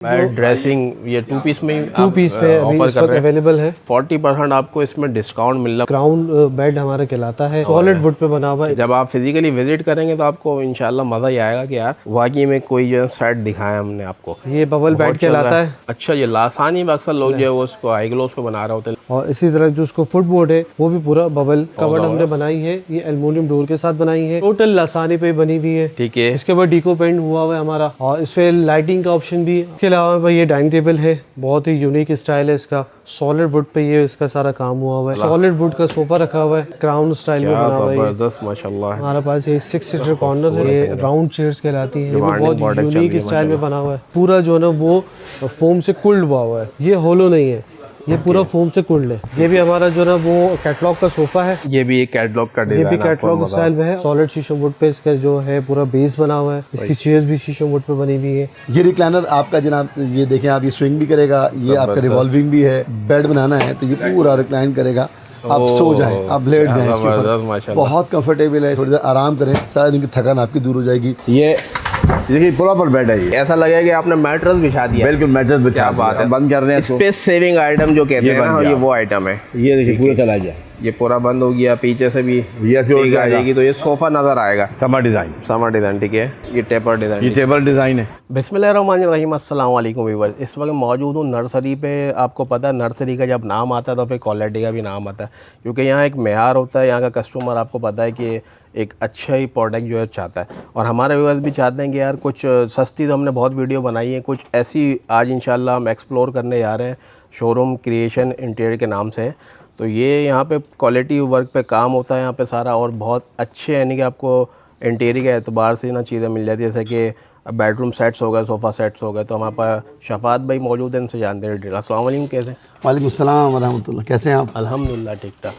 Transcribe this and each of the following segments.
Dressing ये 2 piece में ही 2 piece पे ऑफर कर रहे हैं। अवेलेबल है। 40% आपको इसमें डिस्काउंट मिल रहा है। क्राउन बेड हमारा कहलाता है, सॉलिड वुड पे बना हुआ है। जब आप फिजिकली विजिट करेंगे तो आपको इंशाल्लाह मज़ा ही आएगा कि यार वाकई में कोई जो सेट दिखाया हमने आपको। ये बबल बेड कहलाता है। अच्छा, ये लासानी में अक्सर लोग जो है वो उसको हाई ग्लोस पे बना रहे होते हैं। और इसी तरह जो उसको फुट बोर्ड है वो भी पूरा बबल कवर्ड हमने बनाई है। ये एल्युमिनियम डोर के साथ बनाई है, टोटल लासानी पे बनी हुई है। ठीक है, इसके ऊपर डीको पेंट हुआ हुआ है हमारा, और इस पे लाइटिंग का ऑप्शन भी। इसके अलावा ये डाइनिंग टेबल है, बहुत ही यूनिक स्टाइल है इसका। सॉलिड वुड पे ये इसका सारा काम हुआ हुआ है। सॉलिड वुड का सोफा रखा हुआ है, क्राउन स्टाइल में बना हुआ है। जबरदस्त माशाल्लाह। हमारे पास ये 6 सीटर कॉर्नर है, ये राउंड चेयर्स कहलाती हैं। ये बहुत यूनिक स्टाइल में बना हुआ है। पूरा जो है ना वो फोम से कुल्ड हुआ है, ये होलो नहीं है, ये पूरा फोम से कुल्ड है। ये भी हमारा जो ना वो कैटलॉग का सोफा है। ये भी एक कैटलॉग का डिजाइन है, ये भी कैटलॉग स्टाइल में है। सॉलिड शीशम वुड पे इसका जो है पूरा बेस बना हुआ है। इसकी चेयर्स भी शीशम वुड पे बनी हुई है। ये रिक्लाइनर आपका जनाब, ये देखें आप, ये स्विंग भी करेगा, ये आपका रिवॉल्विंग भी है। बेड बनाना है तो ये पूरा रिक्लाइन करेगा, आप सो जाएं, आप लेट जाएं इसके ऊपर, बहुत कंफर्टेबल है। थोड़ी देर आराम करें, सारे दिन की थकान आपकी दूर हो जाएगी। ये देखिए प्रॉपर बेड है, ये ऐसा लगेगा कि आपने मैट्रेस बिछा दिया। बिल्कुल मैट्रेस बिछा। क्या बात है, बंद कर रहे हैं। स्पेस सेविंग आइटम जो कहते हैं ना, ये वो आइटम है। ये देखिए पूरा चला जाए, ये पूरा बंद हो गया, पीछे से भी ये आ जाएगी तो ये सोफा नजर आएगा। Summer design, summer design. ठीक है, ये टेपर डिजाइन, ये टेबल डिजाइन है। बिस्मिल्लाहिर्रहमानिर्रहीम, अस्सलाम वालेकुम व्यूअर्स। इस वक्त मौजूद हूँ नर्सरी पे। आपको पता है नर्सरी का जब नाम आता है तो फिर क्वालिटी का भी नाम आता है, क्योंकि यहाँ एक मेयार होता है। यहाँ का कस्टमर आपको पता है कि एक अच्छा ही प्रोडक्ट जो है चाहता है, और हमारे व्यूअर्स भी चाहते हैं कि यार कुछ सस्ती, तो हमने बहुत वीडियो बनाई है, कुछ ऐसी आज इंशाल्लाह हम एक्सप्लोर करने जा रहे हैं। शोरूम क्रिएशन इंटीरियर के नाम से है। तो ये यहाँ पे क्वालिटी वर्क पे काम होता है यहाँ पे सारा, और बहुत अच्छे यानी कि आपको इंटीरियर के एतबार से ना चीज़ें मिल जाती है, जैसे कि बेडरूम सेट्स हो गए, सोफ़ा सेट्स हो गए। तो हमारे पास शफात भाई मौजूद हैं, इनसे जानते हैं। अस्सलाम वालेकुम, कैसे? वालेकुम सलाम व रहमतुल्लाह, कैसे हैं आप? अल्हम्दुलिल्लाह ठीक ठाक।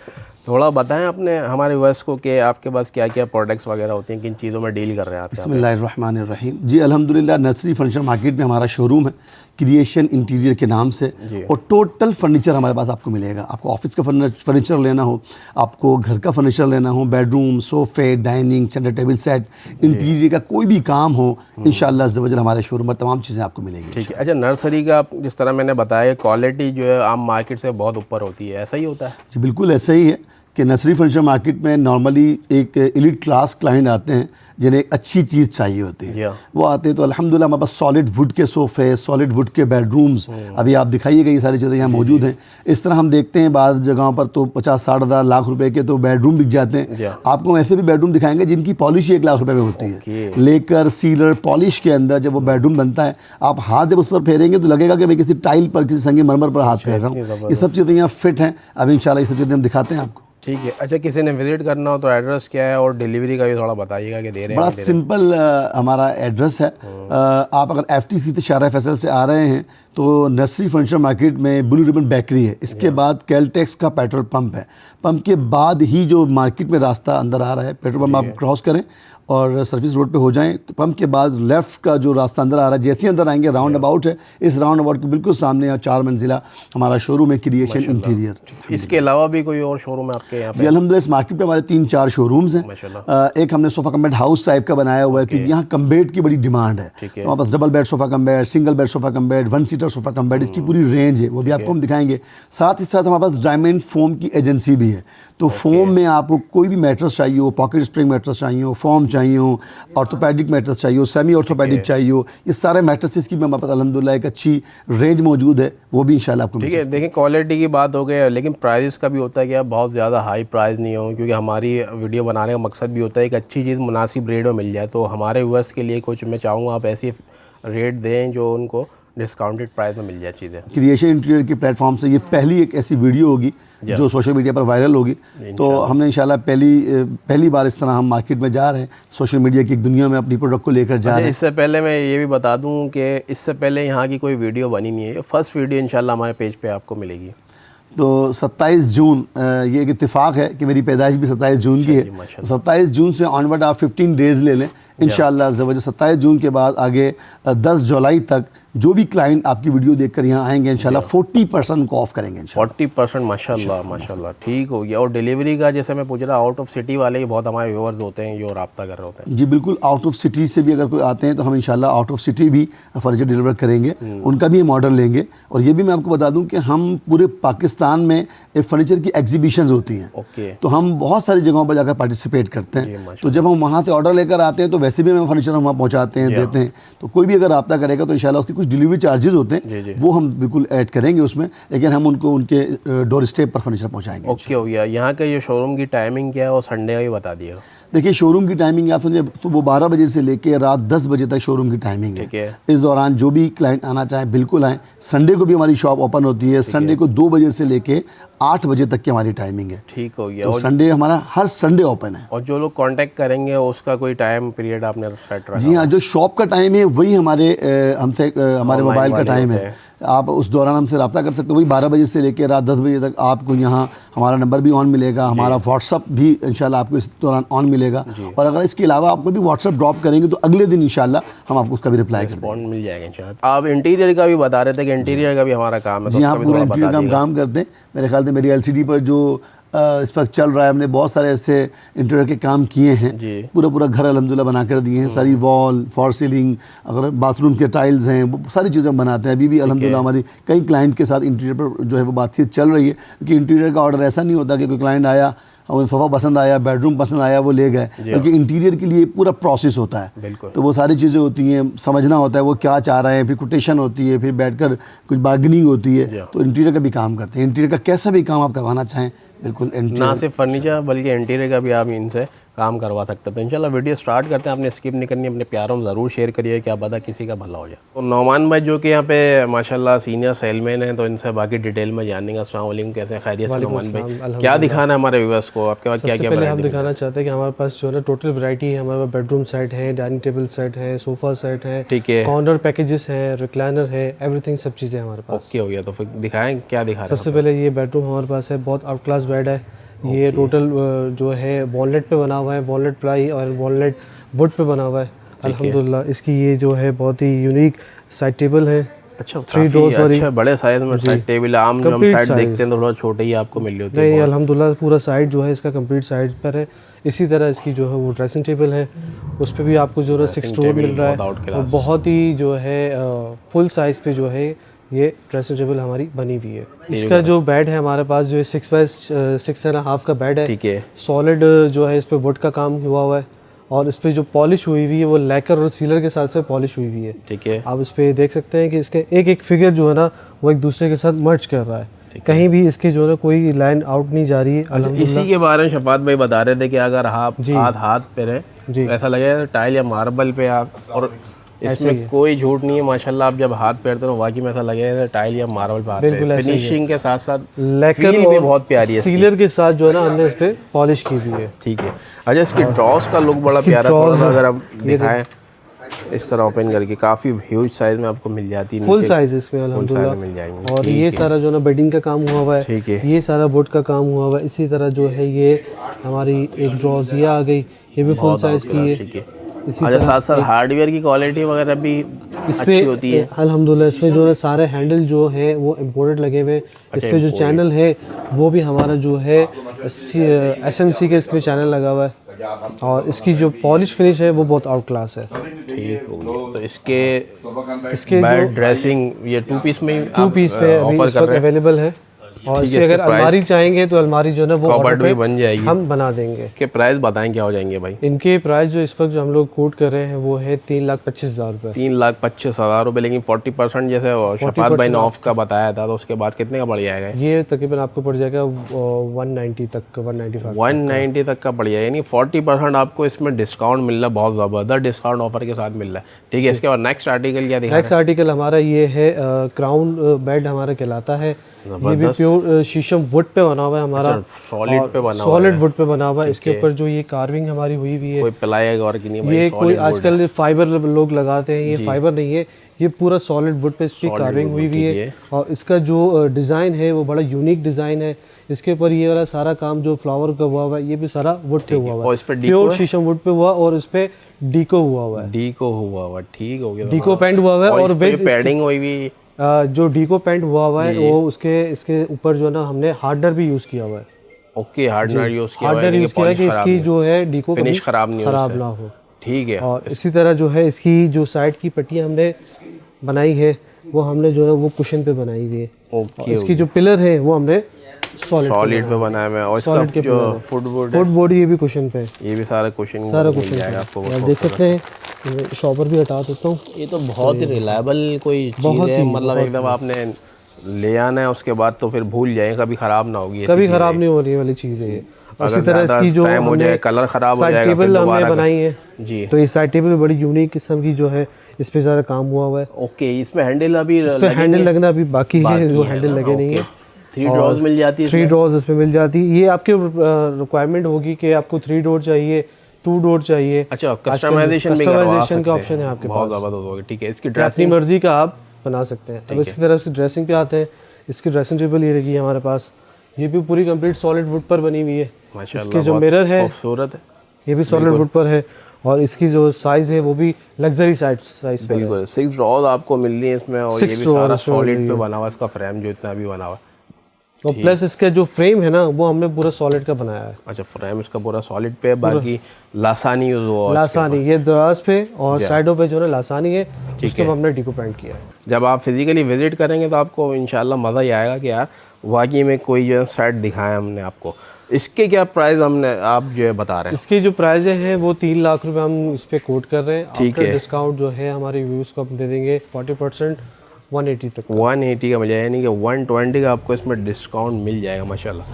थोड़ा बताएं अपने हमारे व्यूअर्स को कि आपके पास क्या क्या प्रोडक्ट्स वगैरह होती हैं, किन चीज़ों में डील कर रहे हैं आप? बिस्मिल्लाहिर्रहमानिर्रहीम। जी अल्हम्दुलिल्लाह, नर्सरी फर्नीचर मार्केट में हमारा शोरूम है क्रिएशन इंटीरियर के नाम से, और टोटल फर्नीचर हमारे पास आपको मिलेगा। आपको ऑफिस का फर्नीचर लेना हो, आपको घर का फर्नीचर लेना हो, बेडरूम, सोफ़े, dining, centre table set, interior का कोई भी काम हो, इंशाअल्लाह अज़्ज़ व जल हमारे शोरूम में तमाम चीज़ें आपको मिलेंगी। ठीक है। अच्छा, नर्सरी का जिस तरह मैंने बताया, क्वालिटी जो है आम मार्केट से बहुत ऊपर होती है, ऐसा ही होता है? जी बिल्कुल ऐसा ही है कि नर्सरी फर्नीचर मार्केट में नॉर्मली एक एलिट क्लास क्लाइंट आते हैं जिन्हें एक अच्छी चीज़ चाहिए होती है। वो आते हैं तो अल्हम्दुलिल्लाह हमारे पास सॉलिड वुड के सोफ़े, सॉलिड वुड के बेडरूम्स, अभी आप दिखाइएगा ये सारी चीज़ें यहाँ मौजूद हैं। इस तरह हम देखते हैं बाद जगहों पर तो 50-60 हज़ार लाख रुपए के तो बेडरूम बिक जाते हैं। आपको ऐसे भी बेडरूम दिखाएंगे जिनकी पॉलिश 1 लाख रुपए में होती है। लेकर सीलर पॉलिश के अंदर जब वो बेडरूम बनता है, आप हाथ जब उस पर फेरेंगे तो लगेगा कि मैं किसी टाइल पर, किसी संगमरमर पर हाथ फेर रहा हूँ। ये सब चीज़ें यहाँ फिट हैं। अभी इंशाल्लाह ये सब चीज़ें हम दिखाते हैं आपको। ठीक है। अच्छा, किसी ने विजिट करना हो तो एड्रेस क्या है, और डिलीवरी का भी थोड़ा बताइएगा कि दे रहे हैं? बड़ा सिंपल हमारा एड्रेस है। आप अगर FTC से शारा फैसल से आ रहे हैं तो नर्सरी फर्नीचर मार्केट में ब्लू रिबन बेकरी है, इसके बाद कैलटेक्स का पेट्रोल पंप है। पंप के बाद ही जो मार्केट में रास्ता अंदर आ रहा है, पेट्रोल पंप आप क्रॉस करें और सर्विस रोड पे हो जाएं। पंप के बाद लेफ़्ट का जो रास्ता अंदर आ रहा है, जैसे ही अंदर आएंगे राउंड अबाउट है, इस राउंड अबाउट के बिल्कुल सामने 4 मंजिला हमारा शोरूम है क्रिएशन इंटीरियर। इसके अलावा भी कोई और शोरूम है आपके यहाँ पे? जी अल्हम्दुलिल्लाह, इस मार्केट में हमारे 3-4 शोरूम्स हैं। एक हमने sofa cum bed house type का बनाया हुआ है, क्योंकि यहाँ कम बेड की बड़ी डिमांड है। हमारे पास double bed sofa cum bed, single bed sofa cum bed, 1 seater sofa cum bed, इसकी पूरी रेंज है, वो भी आपको हम दिखाएंगे। साथ ही साथ हमारे पास डायमंड फोम की एजेंसी भी है। तो फोम में आपको कोई भी मैट्रेस चाहिए हो, पॉकेट स्प्रिंग मैट्रेस चाहिए हो, फोम चाहिए हो, ऑर्थोपेडिक मैट्रेस चाहिए हो, सेमी ऑर्थोपेडिक चाहिए हो, ये सारे मैट्रेसेस की हमारे पास अल्हम्दुलिल्लाह एक अच्छी रेंज मौजूद है, वो भी इंशाल्लाह आपको। ठीक है। देखिए, क्वालिटी की बात हो गई, लेकिन प्राइस का भी होता है कि आप बहुत ज़्यादा हाई प्राइस नहीं हो, क्योंकि हमारी वीडियो बनाने का मकसद भी होता है कि अच्छी चीज़ मुनासिब रेट में मिल जाए। तो हमारे व्यूअर्स के लिए कुछ मैं चाहूँगा आप ऐसी रेट दें जो उनको डिस्काउंटेड प्राइस में मिल जाए चीज़ें। क्रिएशन इंटीरियर के प्लेटफॉर्म से ये पहली एक ऐसी वीडियो होगी जो सोशल मीडिया पर वायरल होगी। तो हमने इंशाल्लाह पहली बार इस तरह हम मार्केट में जा रहे हैं, सोशल मीडिया की एक दुनिया में अपनी प्रोडक्ट को लेकर जा रहे हैं। इससे पहले मैं ये भी बता दूं कि इससे पहले यहाँ की कोई वीडियो बनी नहीं है, फर्स्ट वीडियो इंशाल्लाह हमारे पेज पे आपको मिलेगी। तो 27 जून ये एक इत्तेफाक है कि मेरी पैदाइश भी 27 जून की है। 27 जून से ऑनवर्ड आप 15 डेज़ ले लें इंशाअल्लाह। 27 जून के बाद आगे 10 जुलाई तक जो भी क्लाइंट आपकी वीडियो देखकर यहाँ आएंगे इंशाल्लाह 40% को ऑफ करेंगे इंशाल्लाह। 40% माशाल्लाह माशाल्लाह, ठीक हो गया। और डिलीवरी का जैसे मैं पूछ रहा, आउट ऑफ सिटी वाले ही बहुत हमारे व्यूअर्स होते हैं जो रब्ता कर रहे होते हैं। जी बिल्कुल, आउट ऑफ सिटी से भी अगर कोई आते हैं तो हम इंशाल्लाह आउट ऑफ सिटी भी फर्नीचर डिलीवर करेंगे, उनका भी हम ऑर्डर लेंगे। और ये भी मैं आपको बता दूं कि हम पूरे पाकिस्तान में एक फर्नीचर की एग्जीबिशंस होती हैं, ओके, तो हम बहुत सारी जगहों पर जाकर पार्टिसिपेट करते हैं। तो जब हम वहाँ से ऑर्डर लेकर आते हैं तो वैसे भी हम फर्नीचर हम वहाँ पहुँचाते हैं, देते हैं। तो कोई भी अगर रब्ता करेगा तो इंशाल्लाह उसकी कुछ डिलीवरी चार्जेस होते हैं, वो हम बिल्कुल ऐड करेंगे उसमें, लेकिन हम उनको उनके डोर स्टेप पर फर्नीचर पहुँचाएंगे। ओके हो गया। यहाँ का ये शोरूम की टाइमिंग क्या है और संडे का भी बता दिएगा। देखिए शोरूम की टाइमिंग आप समझे तो वो 12 बजे से लेके रात 10 बजे तक शोरूम की टाइमिंग है। इस दौरान जो भी क्लाइंट आना चाहे बिल्कुल आए। संडे को भी हमारी शॉप ओपन होती है, संडे को 2 बजे से लेके 8 बजे तक की हमारी टाइमिंग है। ठीक हो गया। तो संडे हमारा हर संडे ओपन है। और जो लोग कांटेक्ट करेंगे उसका कोई टाइम पीरियड आपने सेट रखा? जी हाँ, जो शॉप का टाइम है वही हमारे हमसे हमारे मोबाइल का टाइम है। आप उस दौरान हमसे रब्ता कर सकते हो। वही 12 बजे से लेकर रात 10 बजे तक आपको यहाँ हमारा नंबर भी ऑन मिलेगा, हमारा व्हाट्सअप भी इंशाल्लाह आपको इस दौरान ऑन मिलेगा। और अगर इसके अलावा आपको भी व्हाट्सअप ड्रॉप करेंगे तो अगले दिन इंशाल्लाह हम आपको उसका भी रिप्लाई करेंगे, मिल जाएगा इंशाल्लाह। आप इंटीरियर का भी बता रहे थे कि इंटीरियर का भी हमारा काम है। जी हाँ, पूरा इंटीरियर का हम काम करते हैं। मेरे ख्याल से मेरी LCD पर जो इस वक्त चल रहा है, हमने बहुत सारे ऐसे इंटीरियर के काम किए हैं। पूरा घर अल्हम्दुलिल्लाह बना कर दिए हैं। सारी वॉल, फॉर सीलिंग, अगर बाथरूम के टाइल्स हैं, वो सारी चीज़ें हम बनाते हैं। अभी भी अल्हम्दुलिल्लाह हमारी कई क्लाइंट के साथ इंटीरियर पर जो है वो बातचीत चल रही है, क्योंकि इंटीरियर का ऑर्डर ऐसा नहीं होता कि कोई क्लाइंट आया, उन्हें सोफ़ा पसंद आया, बेडरूम पसंद आया, वो ले गए, बल्कि इंटीरियर के लिए पूरा प्रोसेस होता है। तो वो सारी चीज़ें होती हैं, समझना होता है वो क्या चाह रहे हैं, फिर कोटेशन होती है, फिर बैठकर कुछ बार्गेनिंग होती है। तो इंटीरियर का भी काम करते हैं। इंटीरियर का कैसा भी काम आप करवाना चाहें बिल्कुल, ना सिर्फ फर्नीचर बल्कि इंटीरियर का भी आप इनसे काम करवा सकते हैं। तो इंशाल्लाह वीडियो स्टार्ट करते हैं। आपने स्किप नहीं करनी, अपने प्यारों में ज़रूर शेयर करिए, क्या पता किसी का भला हो जाए। तो नौमान भाई जो कि यहाँ पे माशाल्लाह सीनियर सेलमैन हैं, तो इनसे बाकी डिटेल में जानेंगे। अस्सलाम वालेकुम, कैसे हैं? खैरियत से नौमान भाई? क्या दिखाना है हमारे व्यूअर्स को? आपके पास क्या क्या पहले हम दिखाना चाहते हैं कि हमारे पास जो है ना टोटल वैरायटी है। हमारे पास बेडरूम सेट है, डाइनिंग टेबल सेट है, सोफ़ा सेट है, ठीक है, कॉर्नर पैकेजेस हैं, रिक्लाइनर है, एवरीथिंग, सब चीज़ें हमारे पास। ओके हो गया। तो फिर दिखाएं क्या दिखा रहे हैं? सबसे पहले ये बेडरूम हमारे पास है, बहुत आउट क्लास बेड है। ये टोटल जो है वॉलनट पे बना हुआ है, वॉलनट प्लाई और वॉलनट वुड पे बना हुआ है अल्हम्दुलिल्लाह। इसकी ये जो है बहुत ही यूनिक साइड टेबल है। अच्छा, 3 डोर्स वाली, अच्छा बड़े साइज में साइड टेबल। आम जो हम साइड देखते हैं तो थोड़ा छोटे ही आपको मिल रही होती है। नहीं, अल्हम्दुलिल्लाह पूरा साइड जो है इसका कंप्लीट साइड पर है। इसी तरह इसकी जो है वो ड्रेसिंग टेबल है, उस पर भी आपको जो है 6 डोर मिल रहा है। और बहुत ही जो है फुल साइज़ पे जो है ये ड्रेसिंग टेबल हमारी बनी हुई है। इसका जो बेड है हमारे पास जो है 6x6.5 का बेड है। ठीक है, सॉलिड जो है इस पे वुड का काम हुआ है और इस पे जो पॉलिश हुई हुई है वो लैकर और सीलर के साथ से पॉलिश हुई हुई है। ठीक है, आप इस पे देख सकते हैं कि इसके एक एक फिगर जो है ना वो एक दूसरे के साथ मर्ज कर रहा है। कहीं भी इसके जो है कोई लाइन आउट नहीं जा रही है। अच्छा, इसी के बारे में शफात भाई बता रहे थे कि अगर आप हाथ पे रहे ऐसा लगेगा टाइल या मार्बल पे आप, और इसमें कोई झूठ नहीं है माशाल्लाह। आप जब हाथ फेरते हो वाकई में ऐसा लगेगा टाइल या मार्बल पे हाथ पे। फिनिशिंग के साथ साथ लेकर भी बहुत प्यारी है, सीलर के साथ जो है ना हमने इस पे पॉलिश की हुई है। ठीक है। अच्छा, इसकी ड्रॉस का लुक बड़ा प्यारा, थोड़ा सा अगर आप दिखाएं इस तरह ओपन करके, काफ़ी ह्यूज साइज में आपको मिल जाती है, फुल साइज इसमें अल्हम्दुलिल्लाह मिल जाएंगे। और ये सारा जो ना बेडिंग का काम हुआ हुआ है। ठीक है, ये सारा वुड का काम हुआ हुआ है। इसी तरह जो है ये हमारी एक ड्रॉज ये आ गई, ये भी फुल साइज की है। अच्छा, साथ साथ हार्डवेयर की क्वालिटी वगैरह भी अच्छी होती है अल्हम्दुलिल्लाह। इसमें जो है सारे हैंडल जो है वो इम्पोर्टेड लगे हुए। इस पे जो चैनल है वो भी हमारा जो है SMC के इसमें चैनल लगा हुआ है। और इसकी जो पॉलिश फिनिश है वो बहुत आउट क्लास है। ठीक हो गया। तो इसके बेड ड्रेसिंग ये 2 पीस में 2 पीस पे अभी इस वक्त अवेलेबल है। और इसकी अगर अलमारी चाहेंगे तो अलमारी जो है ना वो कबर्ड भी बन जाएगी, हम बना देंगे। के प्राइस बताएं क्या हो जाएंगे भाई? इनके प्राइस जो इस वक्त जो हम लोग कोट कर रहे हैं वो है 3,25,000 रुपये। 3,25,000 रुपये। लेकिन 40% जैसे शफात भाई ने ऑफ का बताया था, तो उसके बाद कितने का पड़ जाएगा? ये तकरीबन आपको पड़ जाएगा 190 तक, 190 तक का पड़ जाएगा। यानी 40% आपको इसमें डिस्काउंट मिल रहा है, बहुत ज़बरदस्त डिस्काउंट ऑफर के साथ मिल रहा है। ठीक है, इसके बाद नेक्स्ट आर्टिकल क्या दिखा? नेक्स्ट आर्टिकल हमारा ये है क्राउन बेड हमारा कहलाता है। ये भी प्योर शीशम वुड पे बना हुआ है हमारा। सॉलिड पे बना हुआ है, सॉलिड वुड पे बना हुआ है। इसके ऊपर जो ये कार्विंग हमारी हुई है, कोई प्लाई और की नहीं, ये कोई आजकल फाइबर लोग लगाते हैं, ये फाइबर नहीं है, ये पूरा सॉलिड वुड पे इसकी कार्विंग हुई हुई है और इसका जो डिज़ाइन है वो बड़ा यूनिक डिज़ाइन है। इसके ऊपर ये वाला सारा काम जो फ्लावर का हुआ है ये भी सारा वुड पे हुआ हुआ है, प्योर शीशम वुड पे हुआ और इस पे डीको हुआ है। डीको हुआ ठीक हो गया, डीको पेंट हुआ हुआ है और पैडिंग हुई भी जो डीको पेंट हुआ हुआ है वो इसके ऊपर जो है ना हमने हार्डनर भी यूज़ किया हुआ है। ओके, हार्डनर यूज़ किया है कि इसकी जो है डीको फिनिश खराब ना हो। ठीक है। और इसी तरह जो है इसकी जो साइड की पट्टियाँ हमने बनाई है वो हमने जो है वो कुशन पे बनाई हुई है। ओके, इसकी जो पिलर है वो हमने सॉलिड पे बनाया है और इसका जो फुटबोर्ड ये भी कुशन पे, ये भी सारा कुशन जाएगा आपको। आप देख सकते हैं, शॉपर भी हटा देता हूँ। ये तो बहुत ही रिलायबल कोई चीज़ है, मतलब एकदम आपने ले आना है उसके बाद तो फिर भूल जाए, कभी खराब ना होगी, कभी खराब नहीं हो रही वाली चीज़ है। इसी तरह इसकी जो हो जाए कलर खराब हो जाएगा टेबल हमने बनाई है जी, तो ये साइड टेबल बड़ी यूनिक किस्म की जो है, इस पे ज़्यादा काम हुआ हुआ है। ओके, इसमें हैंडल अभी हैंडल लगना अभी बाकी है, जो हैंडल लगे नहीं है। 3 ड्रॉर्स मिल जाती है, 3 ड्रॉर्स इसमें मिल जाती है। ये आपके रिक्वायरमेंट होगी कि आपको 3 डोर चाहिए, 2 डोर चाहिए। अच्छा, कस्टमाइजेशन का ऑप्शन है आपके पास, बहुत होगा। ठीक है, इसकी ड्रेसिंग अपनी मर्जी का आप बना सकते हैं। अब इसकी तरफ से ड्रेसिंग पे आते हैं। इसकी ड्रेसिंग टेबल ये रही है हमारे पास, ये भी पूरी कंप्लीट सॉलिड वुड पर बनी हुई है। माशाल्लाह, इसके जो मिरर है खूबसूरत है, ये भी सॉलिड वुड पर है और इसकी जो साइज़ है वो भी लग्जरी साइज पर बिल्कुल। 6 ड्रॉर्स आपको मिल रही है इसमें और ये भी सारा सॉलिड पे बना हुआ, इसका फ्रेम जो इतना भी बना हुआ है और प्लस इसका जो फ्रेम है ना वो हमने पूरा सॉलिड का बनाया है। अच्छा, फ्रेम इसका पूरा सॉलिड पे है, बाकी लासानी यूज हुआ, लासानी ये दराज पे और साइडों पे जो है लासानी है, उसके बाद हमने डीको पेंट किया है। जब आप फिजिकली विजिट करेंगे तो आपको इंशाल्लाह मज़ा ही आएगा कि यार वाकई में कोई जो है साइट दिखाया हमने आपको। इसके क्या प्राइस हमने आप जो है बता रहे हैं? इसकी जो प्राइस है वो 3 लाख रुपए हम इस पे कोट कर रहे हैं। ठीक है, डिस्काउंट जो है हमारे व्यूज़ को हम दे देंगे 40%, 180 तक। 180 का मिल जाएगा, यानी कि 120 का आपको इसमें डिस्काउंट मिल जाएगा माशाल्लाह।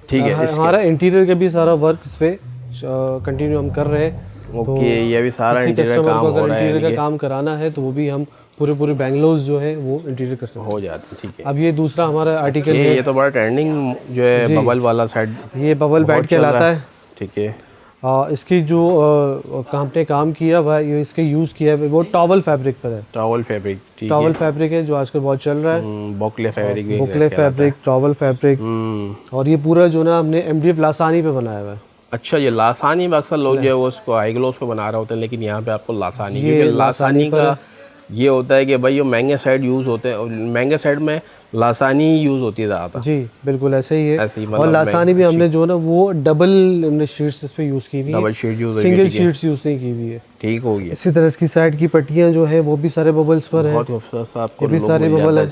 ठीक है, हमारा इंटीरियर का भी सारा वर्क इस पे कंटिन्यू हम कर रहे हैं। ओके, ये भी सारा इंटीरियर काम हो रहा है। इंटीरियर का काम कराना है तो वो भी हम पूरे बेंगलोज जो है वो इंटीरियर कर सकते हो जाते हैं। ठीक है, अब ये दूसरा हमारा आर्टिकल है, ये तो बड़ा ट्रेंडिंग जो है बबल वाला सेट, ये बबल बेड कहलाता है। ठीक है, इसकी जो हमने काम किया हुआ है, ये इसके यूज़ किया है वो टॉवल फैब्रिक पर है। टॉवल फैब्रिक, टॉवल फैब्रिक है जो आजकल बहुत चल रहा है। बोकले फैब्रिक भी, बोकले फैब्रिक, टॉवल फैब्रिक। और ये पूरा जो ना हमने MDF लासानी पे बनाया हुआ है। अच्छा, ये लासानी में अक्सर लोग जो है वो उसको हाई ग्लोस पे बना रहे होते हैं, लेकिन यहाँ पे आपको लासानी, क्योंकि लासानी का ये होता है कि भाई ये महंगे साइड यूज़ होते हैं और महंगे साइड में लासानी यूज़ होती है ज़्यादा। जी बिल्कुल ऐसे ही है। मतलब और लासानी भी हमने जो ना वो डबल हमने शीट्स इस पे यूज़ की हुई है, double sheet use, single sheets use नहीं की हुई है। ठीक हो गया। इसी तरह इसकी साइड की पट्टियाँ जो है वो भी सारे बबल्स पर है, बहुत खूबसूरत सा आपको भी सारे बबल है।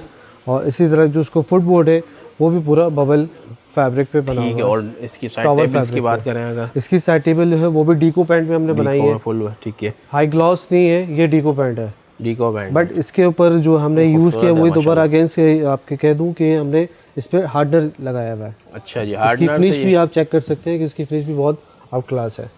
और इसी तरह जो उसको फुटबोर्ड है वो भी पूरा बबल फैब्रिक पे बना हुआ है। और इसकी साइड टेबल्स की बात करें अगर, इसकी साइड टेबल जो है वो भी डीको पेंट में हमने बनाई है, फुल। ठीक है, हाई ग्लॉस नहीं है, ये डीको पेंट है, डीको पेंट। बट इसके ऊपर जो हमने यूज़ किया वही दोबारा अगेंस्ट आपके कह दूं कि हमने इस पे हार्डनर लगाया हुआ है। अच्छा जी, हार्डनर। इसकी फिनिश भी आप चेक कर सकते हैं कि इसकी फिनिश भी बहुत आउट क्लास है।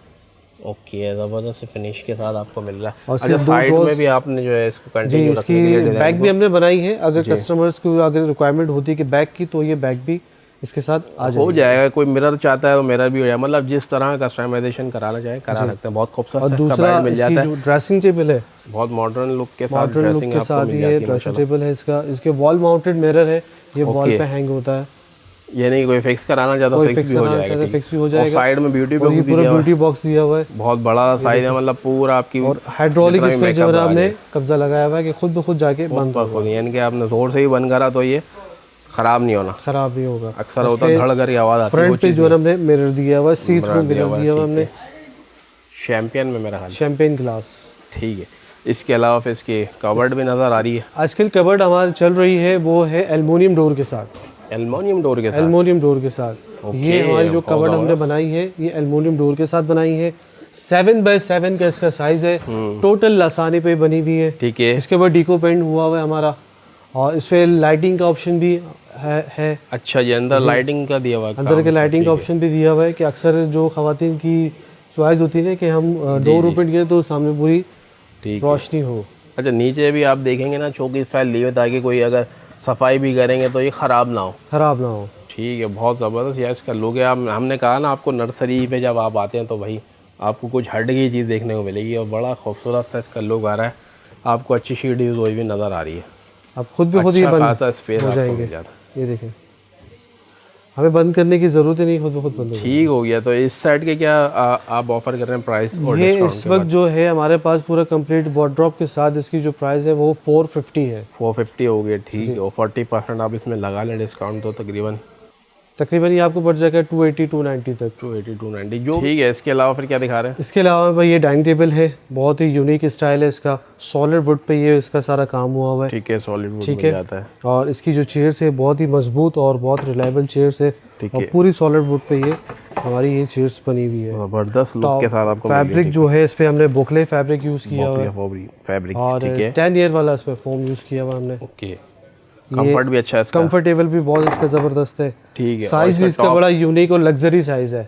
ओके, ज़बरदस्त फिनिश के साथ आपको मिल रहा है। और अच्छा, साइड में भी आपने जो है इसको कंटिन्यू रखने के लिए बैग भी हमने बनाई है। अगर कस्टमर्स को अगर रिक्वायरमेंट होती है कि बैग की, तो ये बैग भी इसके साथ हो जाएगा। कोई मिरर चाहता है तो मिरर भी हो जाएगा, मतलब जिस तरह का कस्टमाइजेशन कराना चाहे करा सकते हैं। बहुत खूबसूरत। और दूसरा मिल जाता है ड्रेसिंग टेबल है, बहुत मॉडर्न लुक के साथ ड्रेसिंग आपको मिल जाती है। ड्रेसिंग टेबल है इसका, इसके वॉल माउंटेड मिरर है, ये वॉल पे हैंग होता है। ये नहीं कोई फिक्स कराना चाहता तो फिक्स भी हो जाएगा, फिक्स भी हो जाएगा। और साइड में ब्यूटी बॉक्स भी दिया हुआ है, ब्यूटी बॉक्स दिया हुआ है, बहुत बड़ा साइज है, मतलब पूरा आपकी। और हाइड्रोलिक इसमें जो है हमने कब्जा लगाया हुआ है कि खुद ब खुद जाके बंद होगा, यानी कि आपने जोर से ही बंद करा तो ये खराब नहीं होना, खराब नहीं होगा। अक्सर होता है धड़ करके आवाज़ आती है। फ्रंट पे जो है हमने मिरर दिया हुआ है, सी थ्रू मिरर दिया हुआ हमने, शैम्पियन में मेरा ख्याल, शैम्पेन ग्लास। ठीक है, इसके अलावा फिर इसकी कवर्ड भी नज़र आ रही है। आजकल कवर्ड हमारी चल रही है वो है एल्युमिनियम डोर के साथ, एल्युमिनियम डोर के साथ, एल्युमिनियम डोर के साथ। ये हमारी जो कवर्ड हमने बनाई है ये एल्युमिनियम डोर के साथ बनाई है। 7x7 का इसका साइज है, टोटल लासानी पे बनी हुई है। ठीक है, इसके ऊपर डीको पेंट हुआ हुआ है हमारा, और इस पे लाइटिंग का ऑप्शन भी है। अच्छा, ये अंदर लाइटिंग का दिया हुआ है, अंदर के लाइटिंग का ऑप्शन भी दिया हुआ है कि अक्सर जो खवातीन की चॉइस होती है ना कि हम डोर ओपन करें तो सामने पूरी रोशनी हो। अच्छा, नीचे भी आप देखेंगे ना चौकी स्टाइल लिए हुए, ताकि कोई अगर सफाई भी करेंगे तो ये ख़राब ना हो, ख़राब ना हो। ठीक है, बहुत ज़बरदस्त यार इसका लुक है। हमने कहा ना आपको नर्सरी पे जब आप आते हैं तो भाई आपको कुछ हट गई चीज़ देखने को मिलेगी और बड़ा खूबसूरत सा इसका लुक आ रहा है। आपको अच्छी शीट यूज़ हुई भी नज़र आ रही है। आप खुद भी खुद ये अच्छा बंद खासा स्पेस हो आपको जाएंगे। मिल जाता है। ये देखें, हमें बंद करने की ज़रूरत ही नहीं, खुद ब खुद बंद हो जाएंगे। ठीक हो गया। तो इस सेट के क्या आप ऑफर कर रहे हैं प्राइस और ये डिस्काउंट इस के वक्त बाद? जो है हमारे पास पूरा कंप्लीट वार्डरोब के साथ इसकी जो प्राइस है वो 450 है। 450 हो गया, ठीक है। और 40% आप इसमें लगा लें डिस्काउंट तो तकरीबन ये आपको पड़ जाएगा 280 290 तक। 280 290 जो ठीक है। इसके अलावा फिर क्या दिखा रहे हैं? इसके अलावा भाई ये डाइनिंग टेबल है, बहुत ही यूनिक स्टाइल है इसका, सॉलिड वुड पे ये इसका सारा काम हुआ हुआ है। ठीक है, सॉलिड वुड ठीक मिल जाता है। और इसकी जो चेयर्स है बहुत ही मजबूत और बहुत रिलायबल चेयर्स है, ठीक और है। पूरी सॉलिड वुड पे ये हमारी ये चेयर्स बनी हुई है। ज़बरदस्त लुक के साथ आपको फैब्रिक जो है इस पे हमने बोकले फैब्रिक यूज़ किया हुआ है, फैब्रिक, और ठीक है। 10 ईयर वाला इस पे फोम यूज़ किया हुआ हमने। ओके, कंफर्ट भी अच्छा है इसका। कंफर्टेबल भी बहुत इसका ज़बरदस्त है। ठीक है। साइज भी इसका बड़ा यूनिक और लग्जरी साइज है।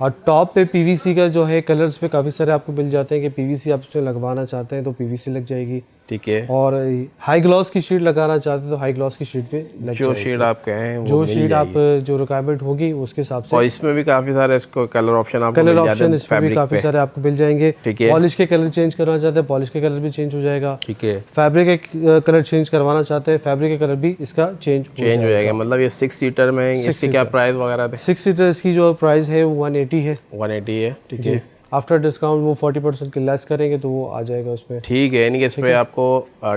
और टॉप पे पीवीसी का जो है कलर्स पे काफ़ी सारे आपको मिल जाते हैं कि पीवीसी आप उसमें लगवाना चाहते हैं तो पीवीसी लग जाएगी। ठीक है। और हाई ग्लॉस की शीट लगाना चाहते हैं तो हाई ग्लॉस की शीट पे लग जो जाएगी। शेड आप कहें वो जो मिल शीट आप जाएगी। जो रिक्वायरमेंट होगी उसके हिसाब से। और इसमें भी काफ़ी सारे इसको कलर ऑप्शन आपको कलर मिल जाते ऑप्शन हैं इसमें भी फैब्रिक काफ़ी पे। सारे आपको मिल जाएंगे। ठीक है। पॉलिश के कलर चेंज करना चाहते हैं पॉलिश के कलर भी चेंज हो जाएगा। ठीक है। फैब्रिक के कलर चेंज करवाना चाहते हैं फैब्रिक का कलर भी इसका चेंज हो जाएगा। मतलब ये 6 सीटर में इसकी क्या प्राइस वगैरह थे? 6 सीटर इसकी जो प्राइस है 180 है। 180 है, ठीक है। आफ्टर डिस्काउंट वो 40% की लेस करेंगे तो वो आ जाएगा उसमें। ठीक है, यानी कि इस पे आपको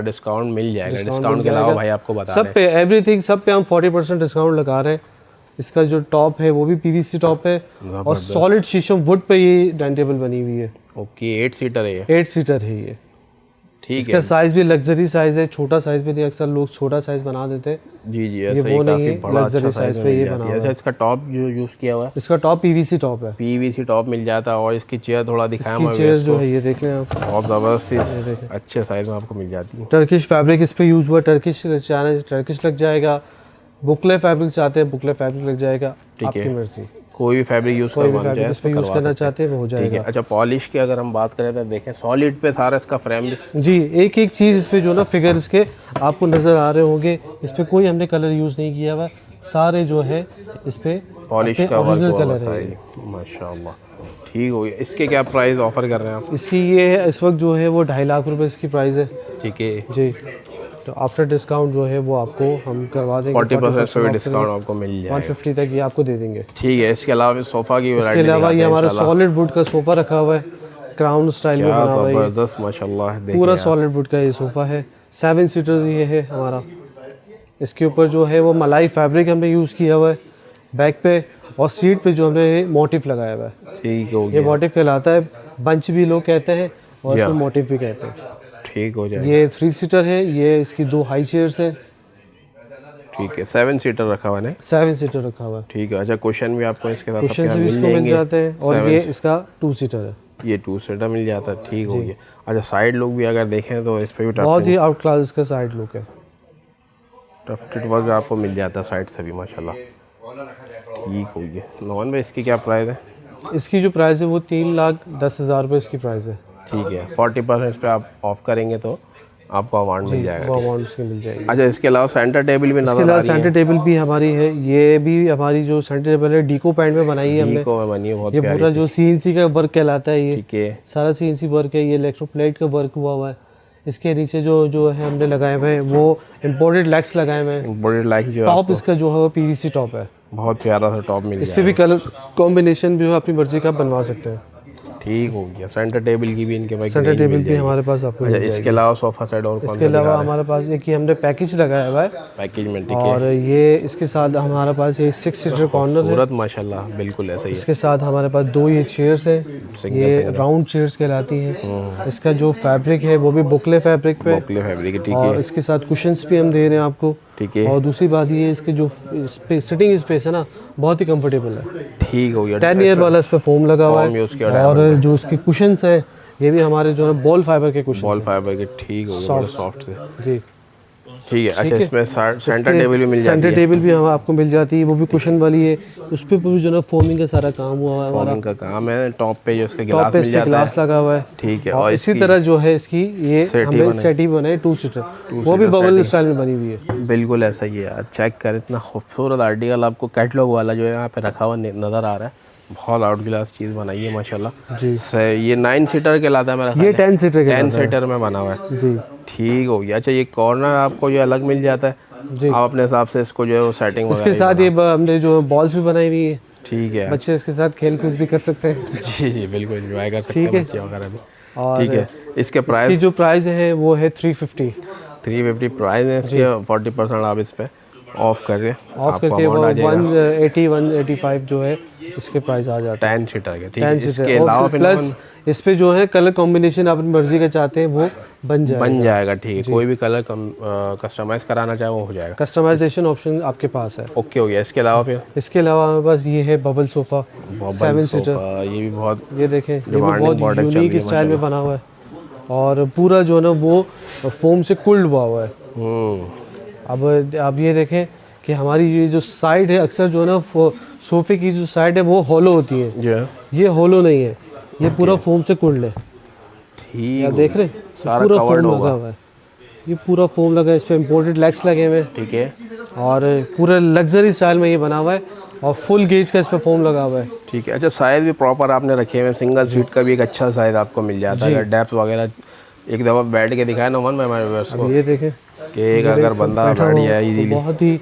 डिस्काउंट मिल जाएगा। डिस्काउंट के अलावा भाई आपको बता सब पे एवरीथिंग सब पे हम 40% डिस्काउंट लगा रहे हैं। इसका जो टॉप है वो भी पीवीसी टॉप है और सॉलिड शीशम वुड पे ये डाइनिंग टेबल बनी हुई है। ओके, 8 सीटर है ये। 8 सीटर है ये। ठीक इसका है। साइज भी लग्जरी साइज है, छोटा साइज भी नहीं, अक्सर लोग छोटा साइज बना देते हैं। जी जी, ये ऐसा ही वो नहीं काफी है, बड़ा अच्छा luxury साइज size पे पे ये ये बना बना हुआ है। अच्छा, इसका टॉप जो यूज़ किया हुआ है इसका टॉप पीवीसी टॉप है। पीवीसी टॉप मिल जाता है। और इसकी चेयर थोड़ा दिखाया इसकी चेयर जो है ये देख लें आप, बहुत ज़बरदस्त अच्छे साइज में आपको मिल जाती है। टर्किश फैब्रिक इस पे यूज़ हुआ, टर्किश चाहना टर्किश लग जाएगा, बुकले फैब्रिक चाहते हैं बुकले फैब्रिक लग जाएगा, आपकी मर्जी। कोई भी फैब्रिक यूज़ कोई भी फैब्रिक इस पे यूज़ करना चाहते हैं वो हो ठीक है। जाएगा। अच्छा, पॉलिश की अगर हम बात करें तो देखें सॉलिड पे सारा इसका फ्रेम भी जी, एक एक चीज़ इस पे जो ना फिगर इसके आपको नज़र आ रहे होंगे, इस पे कोई हमने कलर यूज़ नहीं किया हुआ, सारे जो है इस पे पॉलिश का ओरिजिनल वर्क कलर है। माशाल्लाह, ठीक हो गया। इसके क्या प्राइस ऑफर कर रहे हैं आप? इसकी ये है इस वक्त जो है वो 2.5 लाख रुपए इसकी प्राइस है। ठीक है। जी, तो आफ्टर डिस्काउंट जो है वो आपको हम करवा देंगे 40% का डिस्काउंट आपको मिल जाएगा। 150 तक ये आपको दे देंगे। ठीक है। इसके अलावा सोफ़ा की इसके अलावा ये हमारा सॉलिड वुड का सोफ़ा रखा हुआ है, क्राउन स्टाइल में बना हुआ है, ज़बरदस्त माशाल्लाह। पूरा सॉलिड वुड का ये सोफ़ा है, 7 सीटर ये है हमारा। इसके ऊपर जो है वो मलाई फैब्रिक हमने यूज़ किया हुआ है बैक पे, और सीट पे जो हमने मोटिव लगाया हुआ है। ठीक हो ये गया। मोटिव कहलाता है, बंच भी लोग कहते हैं और इसमें मोटिव भी कहते हैं। ठीक हो जाएगा। ये 3 सीटर है, ये इसकी 2 हाई चेयर्स हैं। ठीक है। 7 सीटर रखा हुआ है। 7 सीटर रखा हुआ है। ठीक है। अच्छा, क्वेश्चन भी आपको इसके साथ क्वेश्चन सबके भी साथ इसको मिल जाते हैं, और 7 ये इसका 2 सीटर है। ये 2 सीटर मिल जाता है। ठीक हो गया। अच्छा, साइड लुक भी अगर देखें तो इस पे भी बहुत ही आउट क्लास इसका साइड लुक है। टफ्टेड वर्क आपको मिल जाता है साइड से भी माशाल्लाह। ठीक हो गया। नॉन में इसकी क्या प्राइस है? इसकी जो प्राइस है वो 3,10,000 रुपये इसकी प्राइस है। ठीक है। 40% इस पे आप ऑफ करेंगे तो आपको अमाउंट मिल जाएगा। वो अमाउंट इसकी मिल जाएगी। अच्छा, इसके अलावा सेंटर टेबल भी इसके नजर आ अलावा रही है। सेंटर टेबल भी हमारी है, ये भी हमारी जो सेंटर टेबल है डीको पैंट में बनाई है हमने। डीको में बनी है, बहुत ये प्यारी पूरा सी। जो CNC का वर्क कहलाता है, ये ठीक है। सारा CNC वर्क है। ये इलेक्ट्रोप्लेट का वर्क हुआ है। इसके नीचे जो है हमने लगाए हुए हैं वो इम्पोर्टेड लेग्स लगाए हुए हैं। बॉडी लाइक जो टॉप इसका जो है वो PVC टॉप है। बहुत प्यारा सा टॉप मिल इस पे भी कलर कॉम्बिनेशन भी हो अपनी मर्जी का बनवा सकते हैं। ठीक हो गया। सेंटर टेबल की भी इनके भाई सेंटर टेबल भी हमारे पास आपको मिल अच्छा, इसके अलावा सोफा सेट और कौन इसके अलावा हमारे पास एक ही हमने पैकेज लगाया हुआ है, पैकेज में? ठीक है। और ये इसके साथ हमारे पास ये 6 सीटर कॉर्नर है। सूरत माशाल्लाह बिल्कुल ऐसा ही है। इसके साथ हमारे पास 2 ये चेयर्स हैं, ये राउंड चेयर्स कहलाती हैं। इसका जो फैब्रिक है वो भी बुकले फैब्रिक पे, बॉकले फैब्रिक है। ठीक और है। इसके साथ कुशन्स भी हम दे रहे हैं आपको। ठीक है। और दूसरी बात ये इसके जो सिटिंग स्पेस है ना बहुत ही कंफर्टेबल है। ठीक हो गया। 10 ईयर वाला इस पे फोम लगा हुआ फोम यूज़ किया है, और जो उसके कुशन्स है ये भी हमारे जो है बॉल फाइबर के कुशन। बॉल फाइबर के। ठीक हो गया, सॉफ्ट से। जी, ठीक है। अच्छा, इसमें सेंटर टेबल भी मिल जाती है। सेंटर टेबल भी हम आपको मिल जाती है, वो भी कुशन वाली है। उस पे भी जो है फोमिंग का सारा काम हुआ है हमारा। फोमिंग का काम है। टॉप पे जो इसका टॉप गिलास पे मिल इस पे जाता ग्लास है। लगा हुआ है। ठीक है। और इसी तरह जो है इसकी ये हमने सेटी बनाई 2 सीटर, वो भी बबल स्टाइल में बनी हुई है। बिल्कुल ऐसा ही है यार। चेक कर, इतना खूबसूरत आर्टिकल आपको कैटलॉग वाला जो है यहाँ पे रखा हुआ नज़र आ रहा है। बहुत आउट क्लास चीज़ बनाई है माशाल्लाह जी। ये 9 सीटर कहलाता है मेरा ये 10 सीटर के 10 सीटर में बना हुआ है जी। ठीक हो गया। अच्छा ये कॉर्नर आपको जो अलग मिल जाता है जी, आप अपने हिसाब से इसको जो है वो सेटिंग इसके साथ ये हमने जो बॉल्स भी बनाई हुई है, ठीक है बच्चे इसके साथ खेल कूद भी कर सकते हैं। जी जी बिल्कुल एंजॉय कर सकते ठीक हैं है। बच्चे वगैरह भी। और ठीक है इसके इसकी प्राइस जो प्राइस है वो है 350 प्राइस है इसके 40% आप इस पे ऑफ करिए ऑफ करके वो 180 185 जो है इसके प्राइस आ जाता है 10 सीटर के। ठीक है 10 इसके सीटर। अलावा और फिर प्लस इस पे जो है कलर कॉम्बिनेशन अपनी मर्जी का चाहते हैं वो बन जाएगा। ठीक है कोई भी कलर कस्टमाइज कराना चाहे वो हो जाएगा। कस्टमाइजेशन ऑप्शन आपके पास है। ओके हो गया। इसके अलावा फिर इसके अलावा हमारे पास ये है बबल सोफ़ा 7 सीटर। ये भी बहुत ये देखें, ये भी बहुत यूनिक स्टाइल में बना हुआ है और पूरा जो है ना वो फोम से कुल्ड हुआ हुआ है। अब ये देखें कि हमारी ये जो साइड है अक्सर जो है ना सोफ़े की जो साइड है वो हॉलो होती है, ये हॉलो नहीं है, ये पूरा फोम से कुल्ड है। ठीक आप देख रहे हैं सारा पूरा कवर्ड फोम होगा। लगा हुआ है, ये पूरा फोम लगा है, इस पे इम्पोर्टेड लेग्स लगे हुए हैं। ठीक है और पूरे लग्जरी स्टाइल में ये बना हुआ है और फुल गेज का इस पे फोम लगा हुआ है। ठीक है। अच्छा साइज़ भी प्रॉपर आपने रखे हुए हैं, सिंगल सीट का भी एक अच्छा साइज़ आपको मिल जाता है। अगर डेप्थ वगैरह एक दफ़ा बैठ के दिखाया ना मन में हमारे व्यूअर्स को ये देखें कि एक अगर बंदा बैठ गया इजीली बहुत ही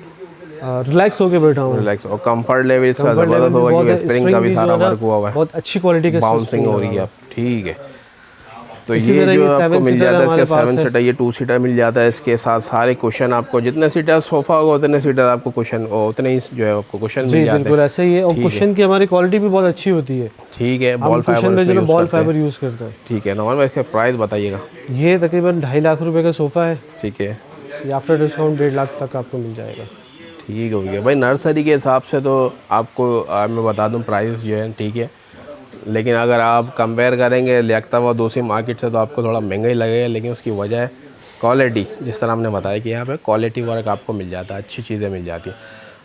रिलैक्स होके बैठा हूँ, रिलैक्स और कंफर्ट लेवल इसका ज़बरदस्त होगा क्योंकि स्प्रिंग का भी सारा वर्क हुआ हुआ है, बहुत अच्छी क्वालिटी का बाउंसिंग हो रही है। ठीक है तो इसी ये तरह जो ये आपको 7 मिल सीटर जाता है इसके हमारे पास 7 सीटर, ये 2 सीटर मिल जाता है। इसके साथ सारे कुशन आपको जितने सीटर सोफ़ा होगा उतने सीटर आपको कुशन उतने ही जो है आपको कुशन मिल जाते हैं। बिल्कुल ऐसे ही है और कुशन की हमारी क्वालिटी भी बहुत अच्छी होती है। ठीक है बॉल फाइबर यूज़ करते हैं। ठीक है नॉर्मल इसका प्राइस बताइएगा। ये तकरीबन 2.5 लाख रुपए का सोफ़ा है। ठीक है ये आफ्टर डिस्काउंट 1.5 लाख तक आपको मिल जाएगा। ठीक हो गया भाई। नर्सरी के हिसाब से तो आपको मैं बता दूं प्राइस जो है ठीक है, लेकिन अगर आप कंपेयर करेंगे लियाकता व दूसरी मार्केट से तो आपको थोड़ा महंगा ही लगेगा, लेकिन उसकी वजह है क्वालिटी। जिस तरह हमने बताया कि यहाँ पे क्वालिटी वर्क आपको मिल जाता है, अच्छी चीज़ें मिल जाती हैं।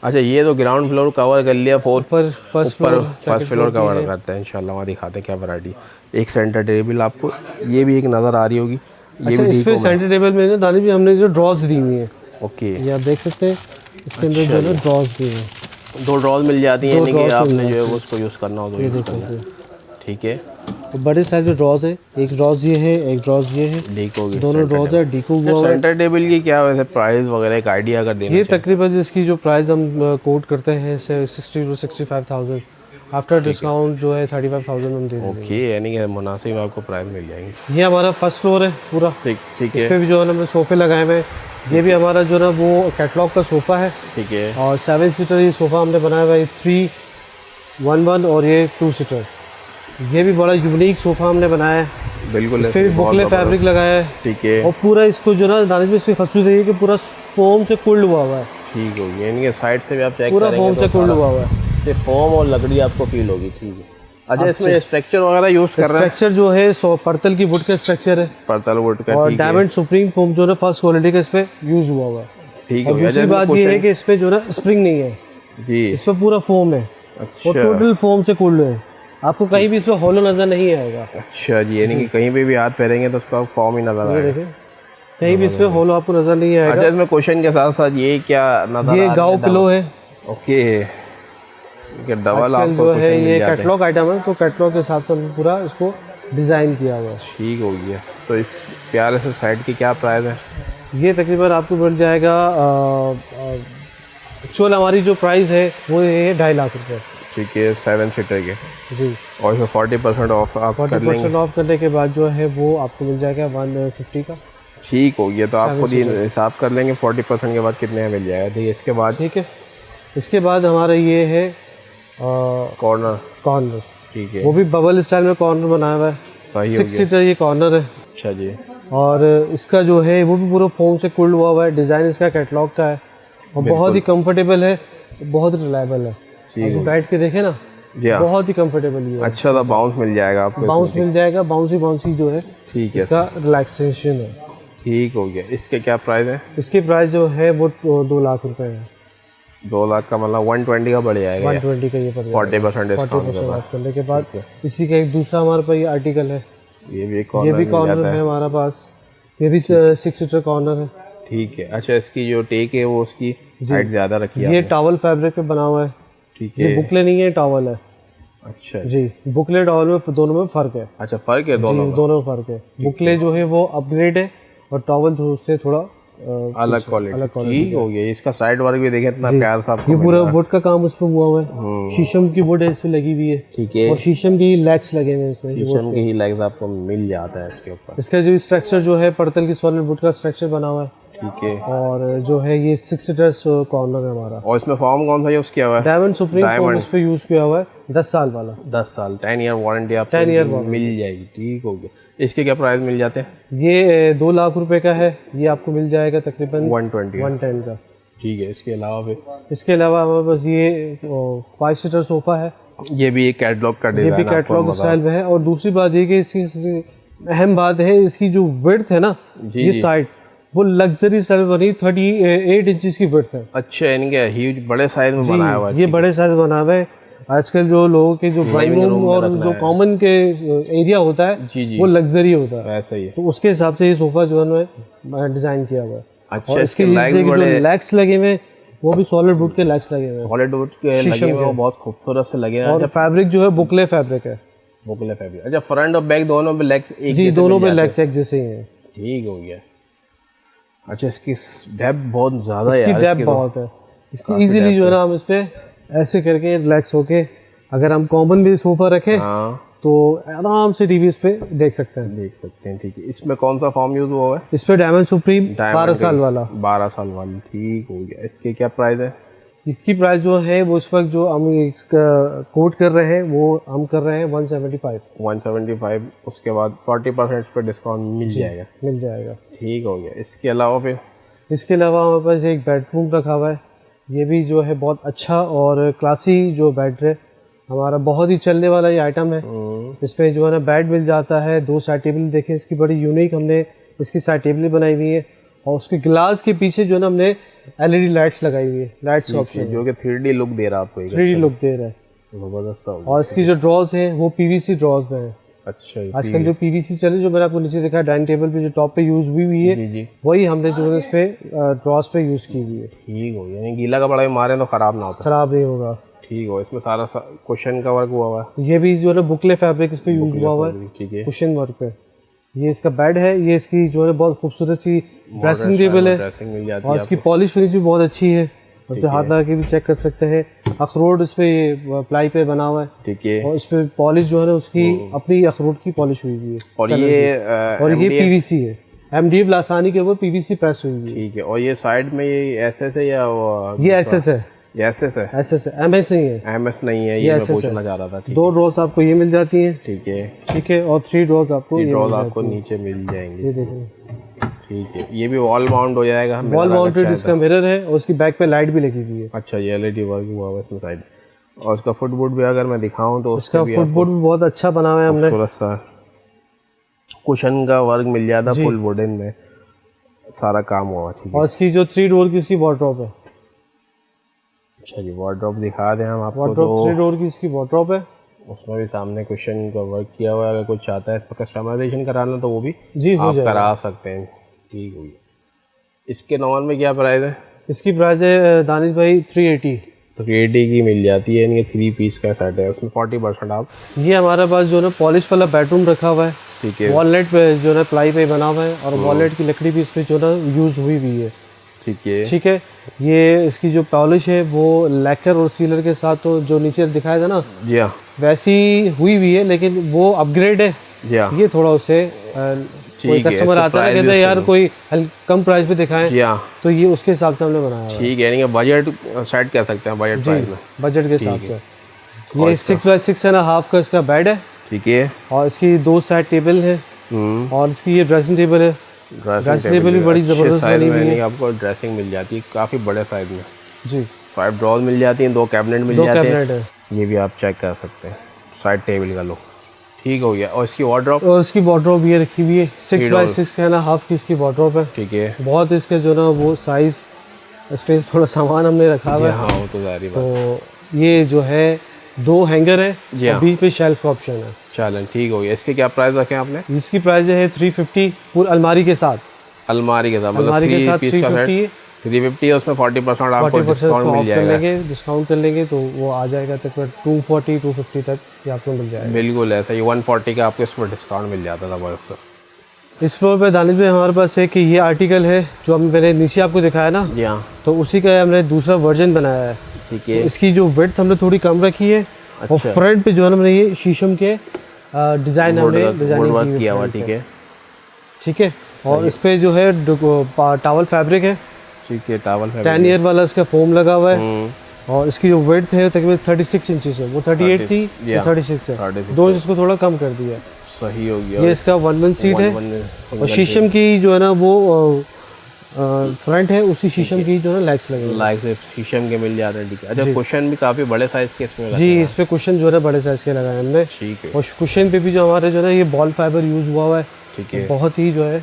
अच्छा ये तो ग्राउंड फ्लोर कवर कर लिया, फर्स्ट फ्लोर कवर करते हैं इंशाल्लाह। वहाँ दिखाते हैं क्या वैरायटी। एक सेंटर टेबल आपको ये भी एक नज़र आ रही होगी। ये भी इस पे सेंटर टेबल में ना दानिश भी हमने जो ड्रॉज दी हुई है। ओके ये आप देख सकते हैं इसके अंदर जो है ड्रॉज दी है, 2 ड्रॉज मिल जाती हैं, यानी कि आपने जो है वो उसको यूज़ करना हो तो यूज़ करना है। ठीक है बड़े साइज के ड्रॉज है, एक ड्रॉज ये है एक ड्रॉज ये है, डीको की दोनों ड्रॉज है डीको हुआ है। सेंटर टेबल की क्या वैसे प्राइस वगैरह एक आइडिया अगर देना ये तकरीबन इसकी जो प्राइस हम कोट करते हैं 60 to 65,000, आफ्टर डिस्काउंट जो है 35,000 हम दे देंगे। ओके यानी कि मुनासिब आपको प्राइस मिल जाएंगे। ये हमारा फर्स्ट फ्लोर है पूरा। ठीक इस है पे भी जो है ना हमने सोफ़े लगाए हुए हैं। ये भी हमारा जो है वो कैटलॉग का सोफ़ा है। ठीक है और 7 सीटर ये सोफ़ा हमने बनाया हुआ है, 311 और ये 2 सीटर। ये भी बड़ा यूनिक सोफ़ा हमने बनाया है। बिल्कुल इस पे भी बुकले फैब्रिक लगाया है। ठीक है और पूरा इसको जो ना दानिश में इसकी खसूसियत है कि पूरा फोम से कुल्ड हुआ हुआ है। ठीक होगी यानी कि साइड से भी आप चेक पूरा करेंगे फोम से कुल्ड हुआ हुआ है, सिर्फ फोम और लकड़ी आपको फील होगी। ठीक है अच्छा इसमें स्ट्रक्चर वगैरह यूज़ कर रहे हैं? स्ट्रक्चर जो है पर्तल की वुड का स्ट्रक्चर है, पर्तल वुड का। और ठीक है डायमंड सुप्रीम फोम जो है फर्स्ट क्वालिटी का इस पे यूज़ हुआ हुआ है। ठीक और है। दूसरी बात ये है कि इस पे जो ना स्प्रिंग नहीं है, जी इस पे पूरा फोम है अच्छा और टोटल फोम से कुल्ड है। आपको कहीं भी इस पे हॉलो नज़र नहीं आएगा। अच्छा जी यानी कि कहीं पे भी हाथ फेरेंगे तो उसका फॉर्म ही नजर आएगा। देखें कहीं भी इस पे हॉलो आपको नज़र नहीं आएगा। अच्छा इसमें क्वेश्चन के साथ साथ ये क्या नजर ये गाँव पिलो है। ओके डबल आपको जो है ये कैटलॉग आइटम है, तो कैटलॉग के हिसाब से हमने पूरा इसको डिज़ाइन किया हुआ है। ठीक हो गया। तो इस प्यारे से साइड की क्या प्राइस है? ये तकरीबन आपको मिल जाएगा एक्चुअल हमारी जो प्राइस है वो है 2.5 लाख रुपये। ठीक है 7 सीटर के जी। और इसमें 40% ऑफ आप कर लेंगे। 40% ऑफ करने के बाद जो है वो आपको मिल जाएगा 150 का। ठीक हो गया। तो आप खुद ही हिसाब कर लेंगे 40% के बाद कितने में मिल जाएगा। ठीक है इसके बाद ठीक है इसके बाद हमारा ये है कॉर्नर। ठीक है वो भी बबल स्टाइल में कॉर्नर बनाया हुआ है। सही 6 सीटर ये कॉर्नर है। अच्छा जी और इसका जो है वो भी पूरा फोम से कुल्ड हुआ है। डिज़ाइन इसका कैटलॉग का है और बहुत ही कंफर्टेबल है, बहुत रिलायबल है। बैठ के देखे ना जी हाँ बहुत ही कंफर्टेबल है। अच्छा तो बाउंस मिल जाएगा आपको। बाउंस मिल जाएगा, बाउंसी जो है ठीक है इसका रिलैक्सेशन है। ठीक हो गया। इसके क्या प्राइस है? इसकी प्राइस जो है वो 2 लाख रुपए है। 2 लाख का मतलब 120 का बढ़ जाएगा। 120 का ये पड़ जाएगा 40% डिस्काउंट ऑफ करने के बाद। इसी का एक दूसरा हमारे पास ये आर्टिकल है, ये भी कॉर्नर है हमारा पास। ये भी 6 सीटर कॉर्नर है। ठीक है। अच्छा इसकी जो टेक है वो उसकी हाइट ज़्यादा रखी है। ये टॉवल फैब्रिक पे बना हुआ है। ठीक है ये बुकले नहीं है, टॉवल है। अच्छा जी। बुकलेट और में दोनों में फ़र्क है। अच्छा, फ़र्क है दोनों में? दोनों में फ़र्क है। बुकले जो है वो अपग्रेड है और टॉवल उससे थोड़ा अलग क्वालिटी। ठीक हो गया। इसका साइड वर्क भी देखें इतना प्यार सा आपको ये मिल पूरा रहा है। वुड का काम उस पर हुआ हुआ है। शीशम की वुड है इस पे लगी हुई है। ठीक है। और शीशम की लेग्स लगे हुए हैं इसमें। शीशम के ही लेग्स आपको मिल जाता है इसके ऊपर। इसका जो स्ट्रक्चर जो है पड़तल की सॉलिड वुड का स्ट्रक्चर बना हुआ है। ठीक है। और जो है ये 6 सीटर्स कॉर्नर है हमारा। और इसमें फॉर्म कौन सा यूज़ किया हुआ है? डायमंड सुप्रीम फॉर्म इस पे यूज़ किया हुआ है 10 साल वाला। 10 साल 10 ईयर वारंटी आपको 10 ईयर मिल जाएगी। ठीक हो गया। इसके क्या प्राइस मिल जाते हैं? ये 2 लाख रुपए का है। ये आपको मिल जाएगा तकरीबन 110 का। ठीक है। इसके अलावा फिर इसके अलावा हमारे पास ये 5 सीटर सोफ़ा है। ये भी एक कैटलॉग का ये डिज़ाइन भी कैटलॉग स्टाइल में है। और दूसरी बात ये कि इसकी सबसे अहम बात है इसकी जो विड्थ है ना, ये साइड वो लग्जरी स्टाइल बनी 38 इंचेस की विड्थ है। अच्छा, इनके ह्यूज बड़े साइज में बनाया हुआ है। ये बड़े साइज बना हुआ है। आजकल जो लोगों के जो ड्राइंग रूम और जो कॉमन के एरिया होता है वो लग्जरी होता है, ऐसा ही है। तो उसके हिसाब से ये सोफ़ा जो है डिज़ाइन किया हुआ है। अच्छा, और इसके लेग्स लगे हुए वो भी सॉलिड वुड के लेग्स लगे हुए हैं। सॉलिड वुड के लगे हुए हैं, बहुत खूबसूरत से लगे हैं। और फैब्रिक जो है बुकले फैब्रिक है। बुकले फैब्रिक। अच्छा, फ्रंट और बैक दोनों पे लेग्स एक जी, दोनों पे लेग्स एक जैसे ही हैं। ठीक हो गया। अच्छा, इसकी डेप्थ बहुत ज़्यादा है यार। इसकी डेप्थ बहुत है। इसकी इजीली जो है ना हम इस पे ऐसे करके रिलैक्स होके अगर हम कॉमन भी सोफ़ा रखें तो आराम से टीवी इस पे देख सकते हैं। ठीक है। इसमें कौन सा फॉर्म यूज़ हुआ है? इस पे डायमंड सुप्रीम 12 साल वाला। 12 साल वाली। ठीक हो गया। इसके क्या प्राइस है? इसकी प्राइस जो है वो इस वक्त जो हम इसका कोट कर रहे हैं वो हम कर रहे हैं 175। उसके बाद 40% इस पर डिस्काउंट मिल जाएगा। ठीक हो गया। इसके अलावा फिर इसके अलावा हमारे पास एक बेडरूम रखा हुआ है। ये भी जो है बहुत अच्छा और क्लासी जो बेड है हमारा, बहुत ही चलने वाला ये आइटम है। इसमें जो है ना बेड मिल जाता है। 2 साइड टेबल देखें इसकी बड़ी यूनिक हमने इसकी साइड टेबल बनाई हुई है। और उसके ग्लास के पीछे जो है ना हमने LED लाइट्स लगाई हुई है। लाइट्स ऑप्शन जो कि 3D लुक दे रहा है आपको। 3D लुक दे रहा है, जबरदस्त। और इसकी जो ड्रॉज है वो PVC ड्रॉज में है। अच्छा, आजकल जो PVC चले जो मैंने आपको नीचे दिखा डाइनिंग टेबल पे जो टॉप पे यूज हुई है, वही हमने जो है इस पे ड्रॉज पे यूज की हुई है। ठीक हो, यानी गीला कपड़ा भी मारे तो खराब ना होता। खराब नहीं होगा। ठीक हो। इसमें सारा कुशन का वर्क हुआ हुआ है। ये भी जो है बुकले फैब्रिक इस पे यूज हुआ हुआ है। ठीक है। कुशन वर्क पे ये इसका बेड है। ये इसकी जो है बहुत खूबसूरत सी ड्रेसिंग टेबल है। ड्रेसिंग मिल जाती और इसकी पॉलिश फिनिश भी बहुत अच्छी है। और पे हाथ लगा के भी चेक कर सकते हैं। अखरोट इस पे प्लाई पे बना हुआ है। ठीक है। और इस पे पॉलिश जो है ना उसकी अपनी अखरोट की पॉलिश हुई है। और ये PVC है। MDF लासानी के ऊपर PVC प्रेस हुई है। ठीक है। और ये साइड में ये SS है या ये SS है। ये SS है। SS है, MS नहीं है। MS नहीं है, ये मैं पूछना चाह रहा था। 2 ड्रॉज आपको ये मिल जाती हैं। ठीक है। ठीक है। और 3 ड्रॉज आपको नीचे मिल जाएंगे। ठीक है। ये भी वॉल माउंट हो जाएगा। वॉल माउंटेड इसका मिरर है और उसकी बैक पे लाइट भी लगी हुई है। अच्छा, ये LED वर्क हुआ है इसमें साइड। और उसका फुटबोर्ड भी अगर मैं दिखाऊं तो उसका फुटबोर्ड भी बहुत अच्छा बना हुआ है हमने। थोड़ा सा कुशन का वर्क मिल जाता है फुल वुडन में, सारा काम हुआ। ठीक है। और इसकी जो 3 डोर की इसकी वार्डरोब है। अच्छा जी, वार्डरोब दिखा दें हम आपको। वार्डरोब 3 डोर की इसकी वार्डरोब है। उसमें भी सामने कुशन का वर्क किया हुआ है। अगर कोई चाहता है इस पर कस्टमाइजेशन कराना तो वो भी आप करा सकते हैं। ठीक हुई। इसके नॉर्मल में क्या प्राइस है? इसकी प्राइस है दानिश भाई 380। 380 की मिल जाती है। इनके 3 पीस का सेट है, उसमें 40% आप। ये हमारे पास जो है पॉलिश वाला बेडरूम रखा हुआ है। ठीक है। वॉलनेट पे जो है प्लाई पे बना हुआ है और वॉलनेट की लकड़ी भी इस पे जो है यूज़ हुई है। ठीक है। ठीक है। ये इसकी जो पॉलिश है वो लैकर और सीलर के साथ तो जो नीचे दिखाया था ना, जी हाँ, वैसी हुई है, लेकिन वो अपग्रेड है। जी हाँ। ये थोड़ा उससे कोई कस्टमर आता है कहता है यार कोई कम प्राइस पे दिखाएं, तो ये उसके हिसाब से हमने बनाया है। ठीक है। यानी कि बजट सेट कह सकते हैं, बजट प्राइस में, बजट के हिसाब से। ये 6x6.5 का इसका बेड है। ठीक है। और इसकी 2 साइड टेबल है। और इसकी ये ड्रेसिंग टेबल है। ड्रेसिंग टेबल भी बड़ी ज़बरदस्त बनी हुई है। आपको ड्रेसिंग मिल जाती है काफ़ी बड़े साइज में जी। 5 ड्रॉर मिल जाती हैं, 2 कैबिनेट मिल जाते हैं। ये भी आप चेक कर सकते हैं साइड टेबल का लो। ठीक हो गया। और इसकी वार्डरोब? और इसकी वार्डरोब ये रखी हुई है 6x6.5 की इसकी वार्डरोब है। ठीक है। बहुत इसके जो ना वो साइज़ इस पर थोड़ा सामान हमने रखा हुआ है। हाँ, वो तो जारी बात। तो ये जो है 2 हैंगर है और बीच पे शेल्फ का ऑप्शन है। चलें, ठीक हो गया। इसके क्या प्राइस रखे आपने? इसकी प्राइस है 350 पूरी अलमारी के साथ। अलमारी के साथ, अलमारी के साथ 350 350 है, उसमें 40% आपको 40% डिस्काउंट मिल ऑफ कर जाएगा। लेंगे, डिस्काउंट कर लेंगे तो वो आ जाएगा तकरीबन 240-250 तक ये आपको मिल जाएगा। बिल्कुल ऐसा ही 140 का आपको इस पर डिस्काउंट मिल जाता था बस। इस फ्लोर पे दानिश भाई हमारे पास है कि ये आर्टिकल है जो हम मैंने नीचे आपको दिखाया ना, जी हाँ, तो उसी का हमने दूसरा वर्जन बनाया है। ठीक तो है। इसकी जो विड्थ हमने थोड़ी कम रखी है और फ्रंट पे जो है ना हमने ये शीशम के डिज़ाइन हमने डिजाइनिंग किया हुआ, ठीक है। ठीक है। और इस पे जो है टावल फैब्रिक है, ठीक है, टावल 10 ईयर वाला इसका फोम लगा हुआ है। और इसकी जो वेट है तकरीबन 36 इंचेस है, वो 38 थी, ये 36 है, 36 दो इसको थोड़ा कम कर दिया है। सही हो गया। ये इसका 1-1 सीट है और शीशम की जो है ना वो फ्रंट है, उसी शीशम की जो है ना लेग्स लगे लाइक से शीशम के मिल जाते हैं, ठीक है। अच्छा, कुशन भी काफ़ी बड़े साइज़ के इसमें लगे जी, हैं। इस पे कुशन जो है ना बड़े साइज़ के लगाए हैं हमने। ठीक है, और कुशन पे भी जो हमारे जो है ना ये बॉल फाइबर यूज़ हुआ है, ठीक है, बहुत ही जो है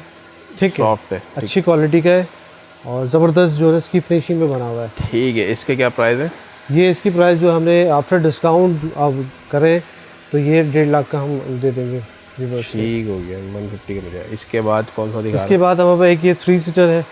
ठीक है, सॉफ्ट है, अच्छी क्वालिटी का है और ज़बरदस्त जो है इसकी फिनिशिंग में बना हुआ है। ठीक है। इसके क्या प्राइस है? ये इसकी प्राइस जो हमने आफ्टर डिस्काउंट अब करें तो ये 1.5 लाख का हम दे देंगे रिवर्स। ठीक हो गया, 150 का मिल जाएगा। इसके बाद कौन सा दिखा? इसके बाद हमारे पास एक ये 3 सीटर है,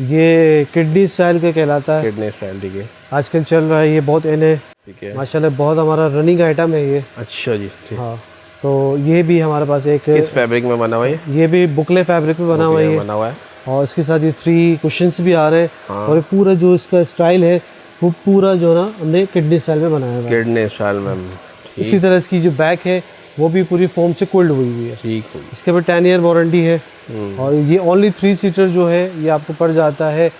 ये किडनी स्टाइल का कहलाता है, किडनी स्टाइल, ठीक है, आजकल चल रहा है, ये बहुत इन है, ठीक है। माशाल्लाह बहुत हमारा रनिंग आइटम है ये। अच्छा जी, ठीक। हाँ, तो ये भी हमारे पास एक किस फैब्रिक में बना हुआ है? ये भी बुकले फैब्रिक में बना हुआ है ये। बना हुआ है और इसके साथ ये 3 कुशन्स भी आ रहे हैं और ये पूरा जो इसका स्टाइल है वो पूरा जो ना हमने किडनी स्टाइल में बनाया हुआ है। किडनी स्टाइल में। इसी तरह इसकी जो बैक है वो भी पूरी फोम से कोल्ड हुई हुई है। ठीक हो गया। इसके बाद 10 ईयर वारंटी है और ये ओनली 3 सीटर जो है ये आपको पड़ जाता है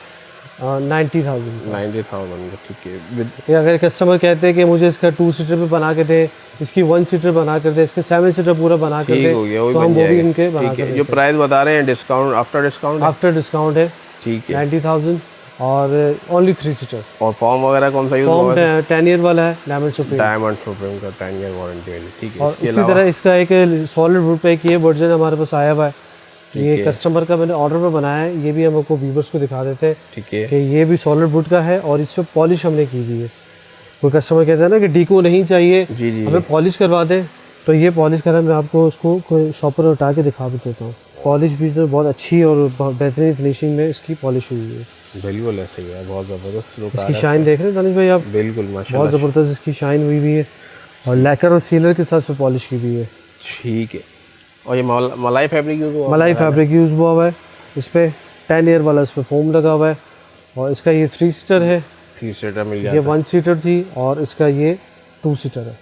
90,000। 90,000 का, ठीक है। या अगर कस्टमर कहते हैं कि मुझे इसका 2 सीटर पे बना के दे, इसकी 1 सीटर बना कर दे, इसके 7 सीटर पूरा बना कर दे, ठीक हो गया, तो हम वो भी इनके बना ठीक कर है। जो प्राइस बता रहे हैं discount after discount? After discount है, ठीक है। 90,000 और ओनली 3 सीटर। और फॉर्म वगैरह कौन सा यूज फॉर्म हुआ है? 10 ईयर वाला है, डायमंड सुप्रीम। डायमंड सुप्रीम का 10 ईयर वारंटी वाली, ठीक है। और इसके इसी अलावा तरह इसका एक सॉलिड वुड पे एक ये वर्जन हमारे पास आया हुआ है, ये कस्टमर का मैंने ऑर्डर पर बनाया है, ये भी हम आपको व्यूवर्स को दिखा देते हैं, ठीक है। कि ये भी सॉलिड वुड का है और इस पर पॉलिश हमने की हुई है। कोई कस्टमर कहता है ना कि डीको नहीं चाहिए, जी जी, हमें पॉलिश करवा दें, तो ये पॉलिश करा मैं आपको उसको कोई शॉपर उठा के दिखा भी देता हूँ। पॉलिश भी तो बहुत अच्छी और बहुत बेहतरीन फिनिशिंग में इसकी पॉलिश हुई है। बिल्कुल ऐसे ही है, बहुत ज़बरदस्त लुक आ इसकी रहा है। शाइन देख रहे हैं दानिश भाई आप, बिल्कुल बहुत माशाल्लाह, ज़बरदस्त इसकी शाइन हुई हुई है और लैकर और सीलर के साथ में पॉलिश की हुई है। ठीक है। और ये मलाई फैब्रिक यूज हुआ? मलाई फैब्रिक यूज़ हुआ हुआ है इस पर, 10 ईयर वाला इस पर फोम लगा हुआ है और इसका ये 3 सीटर है, 3 सीटर मिल ये जाता है। 1 सीटर थी और इसका ये 2 सीटर है,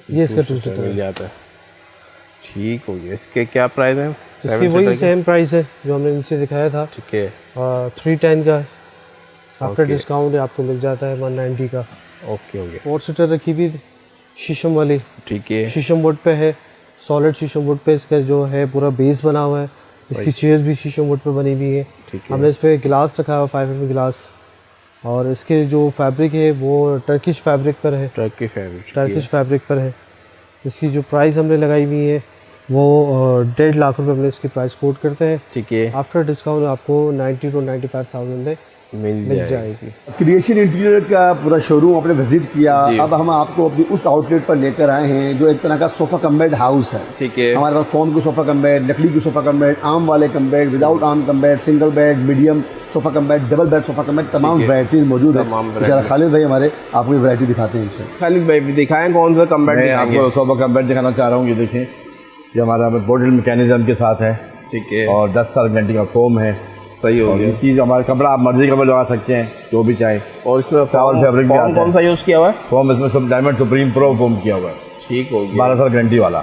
ये इसका 2 सीटर मिल है। जाता है। ठीक हो गया। इसके क्या प्राइस है? इसकी वही सेम प्राइस है जो हमने नीचे दिखाया था, ठीक है। 310 का आफ्टर डिस्काउंट आपको मिल जाता है 190 का। ओके हो गया। 4 सीटर रखी हुई शीशम वाली, ठीक है। शीशम वुड पे है, सॉलिड शीशम वुड पे इसका जो है पूरा बेस बना हुआ है, इसकी चेयर्स भी शीशम वुड पे बनी हुई है। ठीक है। हमने इस पे गिलास रखा हुआ 5 mm गिलास और इसके जो फैब्रिक है वो टर्किश फैब्रिक पर है, टर्की फैब्रिक, टर्किश फैब्रिक पर है। इसकी जो प्राइस हमने लगाई हुई है वो 1.5 लाख रुपए हमने इसकी प्राइस कोट करते हैं। ठीक है। आफ्टर डिस्काउंट आपको 90 to 95,000 में मिल मिल जाएगी। जाएगी। क्रिएशन इंटीरियर का पूरा शोरूम आपने विजिट किया, अब हम आपको अपनी उस आउटलेट पर लेकर आए हैं जो एक तरह का सोफ़ा कम बेड हाउस है। ठीक है। हमारे पास फोम के सोफ़ा कम बेड, लकड़ी के सोफ़ा कम बेड, आम वाले कम बेड, विदाउट आम कम bed, single bed, medium sofa cum bed, double bed sofa cum bed, तमाम वैराइटीज़ मौजूद है। तमाम ज़रा खालिद भाई हमारे आपको वैरायटी दिखाते हैं इनसे। खालिद भाई भी दिखाएं कौन सा कम बेड मैं दिखाएंगे? आपको सोफा का बेड दिखाना चाह रहा हूँ। ये देखें, ये हमारा बोर्डल मैकेनिज्म के साथ है, ठीक है। और 10 साल गारंटी का फोम है। सही हो और गया। ये चीज़ हमारा कपड़ा आप मर्जी कपड़ा लगा सकते हैं जो भी चाहें। और इसमें चावल फैब्रिक भी आता है। कौन सा यूज़ किया हुआ है? फोम इसमें सब डायमंड सुप्रीम प्रो फोम किया हुआ है, ठीक हो गया। 12 साल गारंटी वाला,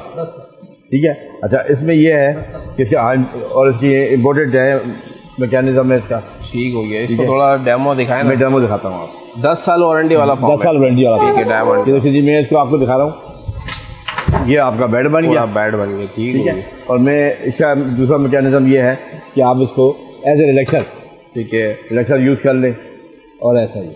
ठीक है। अच्छा, इसमें ये है कि और इसकी इम्पोर्टेड है मैकेनिज्म है इसका। ठीक हो गया। इसको थोड़ा डेमो दिखाएं ना। मैं डेमो दिखाता हूँ आपको। 10 साल वारंटी वाला 10 साल वारंटी वाला, ठीक है। डायमंड ये देखिए जी, मैं इसको आपको दिखा रहा हूँ। ये आपका बेड बन गया, बेड बन गया, ठीक ठीक है। है। और मैं इसका दूसरा मैकेनिज्म ये है कि आप इसको एज ए रिलैक्सर, ठीक है, रिलैक्सर यूज़ कर लें। और ऐसा ही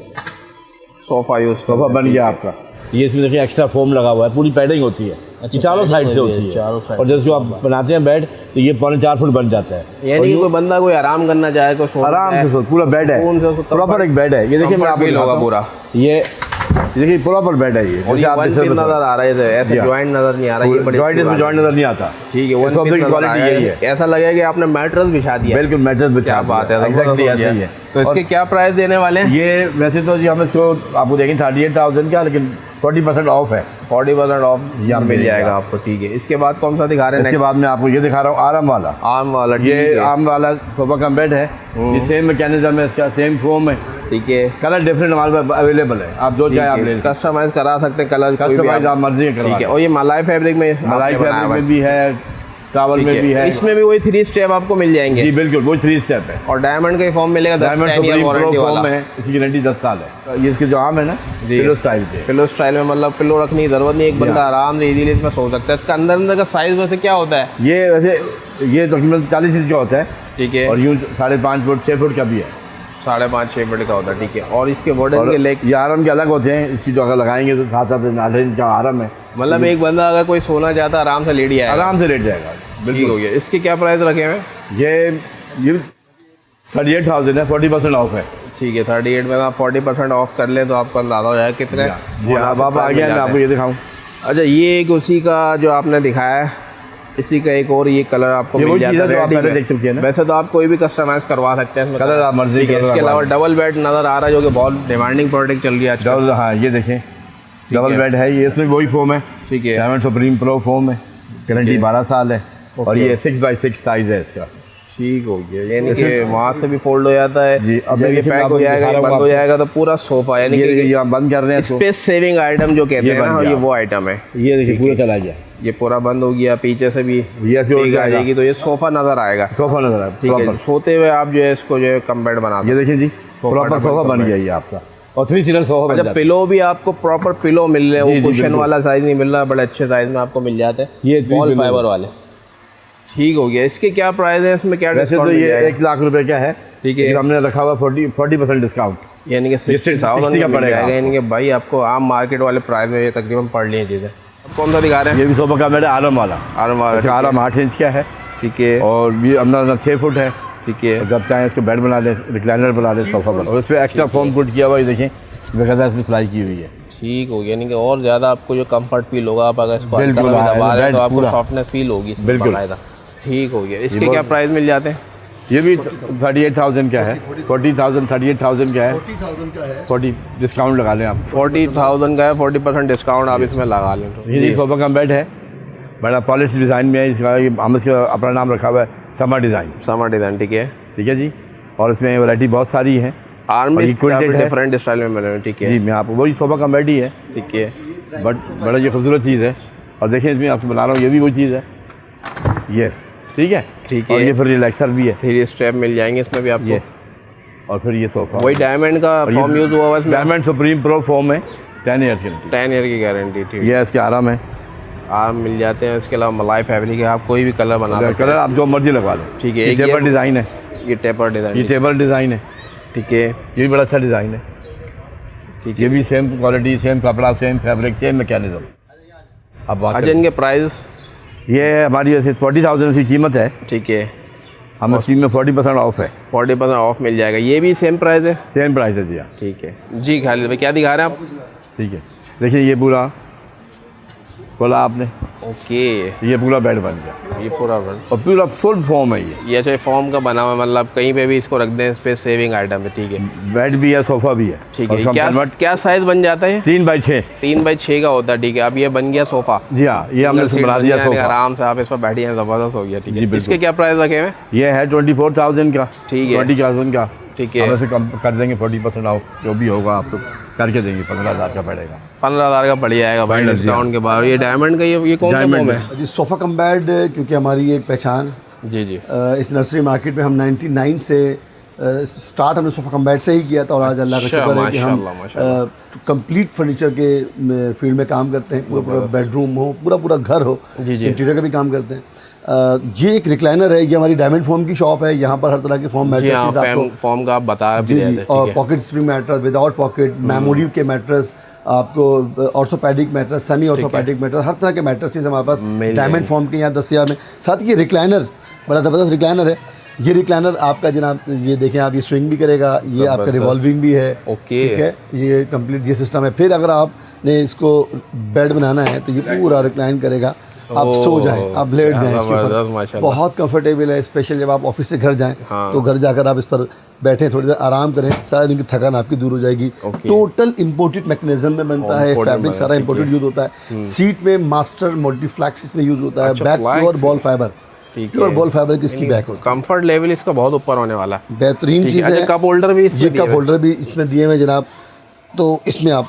सोफ़ा यूज़ सोफ़ा बन गया आपका। ये इसमें देखिए एक्स्ट्रा फोम लगा हुआ है, पूरी पैडिंग होती है, चारों साइड से होती है। चारों साइड। और जैसे आप बनाते हैं बेड तो ये 4.25 फुट बन जाता है। यानी कि कोई बंदा कोई आराम करना चाहे तो आराम से पूरा बेड है, सुकून से उसको प्रॉपर एक बेड है। ये देखिए मैं आपको comfort feel दिखाता होगा हूँ। पूरा। ये देखिए प्रॉपर बेड है ये, और ये वन पीस नजर आ रहा है, ऐसे जॉइंट नजर नहीं आ रहा, ये बड़े जॉइंट इसमें जॉइंट नजर नहीं आता। ठीक है, वन पीस क्वालिटी यही है, ऐसा लगेगा कि आपने मैट्रेस बिछा दिया। बिल्कुल मैट्रेस बिछा, क्या बात है, एग्जैक्टली ऐसा ही है। तो इसके क्या प्राइस देने वाले हैं? ये वैसे तो जी हम इसको आपको देखें 38,000 का, लेकिन 40% ऑफ है, 40% ऑफ यहाँ मिल जाएगा आपको। ठीक है, इसके बाद कौन सा दिखा रहे हैं? इसके बाद मैं आपको ये दिखा रहा हूँ आराम वाला। आर्म वाला, ये आर्म वाला सोफा कम बेड है, ये सेम मैकेनिज्म है इसका, सेम फोम है। ठीक है, कलर डिफरेंट हमारे पास अवेलेबल है, आप जो चाहे आप ले लीजिए, कस्टमाइज करा सकते हैं कलर, कस्टमाइज आप मर्जी करवा। ठीक है, और ये मलाई फैब्रिक में, मलाई फैब्रिक में भी है, ट्रैवल में भी है, इसमें भी वही 3 स्टेप आपको मिल जाएंगे। जी बिल्कुल, वो 3 स्टेप है। और डायमंड का ही फॉर्म मिलेगा, डायमंड सुप्रीम प्रो फॉर्म है, इसकी गारंटी 10 साल है। ये इसके जो आर्म है ना, पिलो स्टाइल के, पिलो स्टाइल में, मतलब पिलो रखने की जरूरत नहीं, एक बंदा आराम से इजीली इसमें सो सकता है। इसका अंदर का साइज वैसे क्या होता है? ये वैसे ये तकरीबन 40 इंच का होता है। ठीक है, और यूँ 5.5 फुट 6 फुट का भी है, 5.5-6 फुट का होता है। ठीक है, और इसके वुडन के लेग, ये आराम के अलग होते हैं, इसकी जो अगर लगाएंगे तो 7-7 8 इंच का आराम है, मतलब एक बंदा अगर कोई सोना चाहता है आराम से लेट जाएगा, आराम से लेट जाएगा। बिल्कुल हो गया। इसके क्या प्राइस रखे हैं? ये 38,000 है, 40% ऑफ है। ठीक है, 38 में आप 40% ऑफ कर लें तो आपको अंदाजा हो जाएगा कितने। जी अब आप आगे मैं आपको ये दिखाऊँ। अच्छा, ये एक उसी का जो आपने दिखाया है, इसी का एक और ये कलर आपको मिल जाता है, आप पहले देख चुके हैं ना। वैसे तो आप कोई भी कस्टमाइज करवा सकते हैं इसमें, कलर आप मर्जी। इसके अलावा डबल बेड नज़र आ रहा है जो कि बहुत डिमांडिंग प्रोडक्ट चल रही है आजकल। हाँ ये देखें, डबल बेड है ये, इसमें वही फोम है। ठीक है, डायमंड सुप्रीम प्रो फोम है, गारंटी 12 साल है, और ये 6x6 साइज है इसका। ठीक हो गया, यानी कि वहाँ से भी फोल्ड हो जाता है जी। अब जब ये पैक हो जाएगा, बंद हो जाएगा तो पूरा सोफा, यानी कि ये हम बंद कर रहे हैं, स्पेस सेविंग आइटम जो कहते हैं ना, ये वो आइटम है। ये देखिए पूरा चला गया, ये पूरा बंद हो गया, पीछे से भी ये आ जाएगी तो ये सोफा नजर आएगा, सोफा नजर आएगा। ठीक है, सोते हुए आप जो है इसको जो है कम बेड बना, ये देखिए जी प्रॉपर सोफा बन गया ये आपका, और 3 सीटर सोफा। अच्छा, पिलो भी आपको प्रॉपर पिलो मिल रहे हैं, वो कुशन वाला साइज नहीं मिल रहा, बड़े अच्छे साइज में आपको मिल जाते हैं, ये वॉल फाइबर वाले। ठीक हो गया। इसके क्या प्राइस है, इसमें क्या डिस्काउंट? वैसे तो ये 1 लाख रुपए का है। ठीक है, हमने रखा हुआ 40% डिस्काउंट, यानी कि 60,000 का पड़ेगा, यानी कि भाई आपको आम मार्केट वाले प्राइस में ये तकरीबन पड़ ली चीज़ें। कौन सा दिखा रहे हैं? ये भी सोफा का मेरा आराम वाला, आराम 8 इंच का है। ठीक है, और ये अंदर 6 फुट है। ठीक है, जब चाहें इसको बेड बना लें, रिक्लाइनर बना लें, सोफा बना, और उस पर एक्स्ट्रा फोम पुट किया हुआ है, देखें बेकायदा इसमें सिलाई की हुई है। ठीक हो गया, यानी कि और ज़्यादा आपको जो कंफर्ट फील होगा, आप अगर इसको हल्का में दबा रहे हैं तो आपको सॉफ्टनेस फील होगी। बिल्कुल, ठीक हो गया। इसके क्या प्राइस मिल जाते हैं? ये भी 38,000 का है, 40,000 38,000 का है, 40 डिस्काउंट लगा लें आप, 40,000 का है, 40% डिस्काउंट आप इसमें लगा लें। ये सोफा का बेड है, बड़ा पॉलिश डिज़ाइन में है, इसका हम इसका अपना नाम रखा हुआ है समर डिज़ाइन। समर डिज़ाइन, ठीक है, ठीक है जी। और इसमें वैरायटी बहुत सारी है, आर्म भी डिफरेंट स्टाइल में मिले हैं। ठीक है जी, मैं आपको वही सोफा का बेड ही है। ठीक है, बट बड़ा ये खूबसूरत चीज़ है, और देखिए इसमें आपको बना रहा हूँ, ये भी वही चीज़ है ये। ठीक है, ठीक है, और ये फिर रिलैक्सर भी है, 3 स्टेप मिल जाएंगे इसमें भी आपको। और फिर ये सोफा वही डायमंड का फॉर्म यूज़ हुआ हुआ है, डायमंड सुप्रीम प्रो फॉर्म है, 10 ईयर की 10 ईयर की गारंटी। ठीक है, ये इसके आराम है, आर्म मिल जाते हैं। इसके अलावा मलाई फैब्रिक है, आप कोई भी कलर बना सकते हैं, कलर आप जो मर्जी लगवा लो। ठीक है, ये टेपर डिज़ाइन है, ये टेपर डिज़ाइन, ये टेबल डिज़ाइन है। ठीक है, ये भी बड़ा अच्छा डिज़ाइन है। ठीक ये भी सेम क्वालिटी, सेम कपड़ा, सेम फैब्रिक, सेम मैकेनिज्म। अब बात अच्छा, इनके प्राइस? ये हमारी ऐसे 40,000 की कीमत है। ठीक है, हम स्कीम में 40% ऑफ है, 40% ऑफ मिल जाएगा। ये भी सेम प्राइस है? सेम प्राइस है जी। हाँ ठीक है जी। खालिद भाई क्या दिखा रहे हैं आप? ठीक है, देखिए ये पूरा खोला आपने, ओके, ये पूरा बेड बन गया, ये पूरा और पूरा फुल फॉर्म है ये अच्छा फॉर्म का बना हुआ, मतलब कहीं पे भी इसको रख दें, स्पेस सेविंग आइटम है। ठीक है, बेड भी है, सोफा भी है। ठीक है, क्या साइज बन जाता है? 3x6, 3x6 का होता है। ठीक है, अब ये बन गया सोफा। जी हाँ, ये हमने बना दिया सोफा, आराम से आप इस पर बैठिए, ज़बरदस्त हो गया। ठीक है, इसके क्या प्राइस रखे हुए? ये है 24,000 का। ठीक है, 20,000 का। ठीक है, वैसे कम कर देंगे, 40% ऑफ जो भी होगा आपको करके देंगे, 15,000 का पड़ेगा। 15,000 का बढ़ जाएगा भाई डिस्काउंट के बाद। ये डायमंड का ये कौन सा फॉर्म है? जी सोफ़ा कम बेड, क्योंकि हमारी एक पहचान जी जी, इस नर्सरी मार्केट में हम 99 से स्टार्ट हमने सोफ़ा कम बेड से ही किया था, और आज अल्लाह का शुक्र है कि हम कंप्लीट फर्नीचर के फील्ड में काम करते हैं। पूरा बेडरूम हो, पूरा घर हो, इंटीरियर का भी काम करते हैं। ये एक रिक्लाइनर है, ये हमारी डायमंड फॉर्म की शॉप है। यहाँ पर हर तरह के फॉर्म मैट्रेसेस आपको, फॉर्म का आप बता जी जी, और pocket spring mattress, without pocket, memory के मैट्रेस, आपको orthopaedic mattress, semi orthopaedic mattress, हर तरह के मैट्रेसेस हमारे पास डायमंड फॉर्म के यहाँ दस्तियाब हैं। साथ ही ये रिक्लाइनर बड़ा ज़बरदस्त रिक्लाइनर है, ये रिक्लाइनर आपका जनाब, ये देखें आप, ये स्विंग भी करेगा, ये आपका रिवॉल्विंग भी है। ओके, ठीक है, ये कंप्लीट ये सिस्टम है। फिर अगर आपने इसको बेड बनाना है तो ये पूरा रिक्लाइन करेगा, आप सो जाएं, आप लेट जाएं इसके ऊपर, बहुत कंफर्टेबल है। स्पेशल जब आप ऑफिस से घर जाएं तो घर जाकर आप इस पर बैठें, थोड़ी देर आराम करें, सारा दिन की थकान आपकी दूर हो जाएगी। टोटल इंपोर्टेड मैकेनिज्म में बनता है, फैब्रिक सारा इंपोर्टेड यूज होता है। सीट में मास्टर मल्टीफ्लैक्स इसमें यूज होता है, back pure ball fibre, pure ball fibre की इसकी बैक होती है। कंफर्ट लेवल इसका बहुत ऊपर होने वाला है, बेहतरीन चीज़ है। कप होल्डर भी ये कप होल्डर भी इसमें दिए हुए जनाब, तो इसमें आप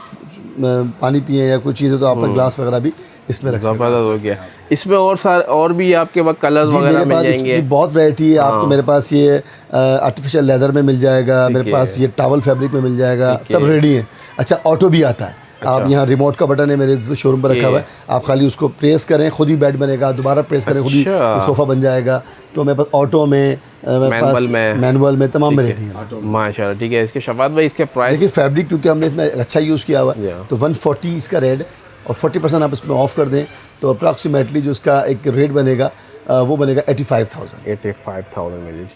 पानी पिए या कोई चीज़ है तो आपका ग्लास वगैरह भी इसमें रख सकते हैं। ज़बरदस्त हो गया। इसमें और भी आपके पास कलर वगैरह मिल जाएंगे? बहुत वैरायटी है आपको। मेरे पास ये आर्टिफिशियल लेदर में मिल जाएगा, मेरे पास ये टॉवल फैब्रिक में मिल जाएगा, सब रेडी है। अच्छा, ऑटो भी आता है। आप यहाँ रिमोट का बटन है मेरे शोरूम पर रखा हुआ है, आप खाली उसको प्रेस करें, खुद ही बेड बनेगा, दोबारा प्रेस करें, खुद ही सोफ़ा बन जाएगा। तो मेरे पास ऑटो में, मैनुअल में तमाम वैरायटी है माशाल्लाह। ठीक है, इसके शफात भाई, इसके प्राइस? देखिए फैब्रिक क्योंकि हमने इतना अच्छा यूज़ किया हुआ है तो 140 इसका रेट, और 40% आप इसमें ऑफ कर दें तो अप्रॉक्सीमेटली जो इसका एक रेट बनेगा वो बनेगा 85,000 85,000 में।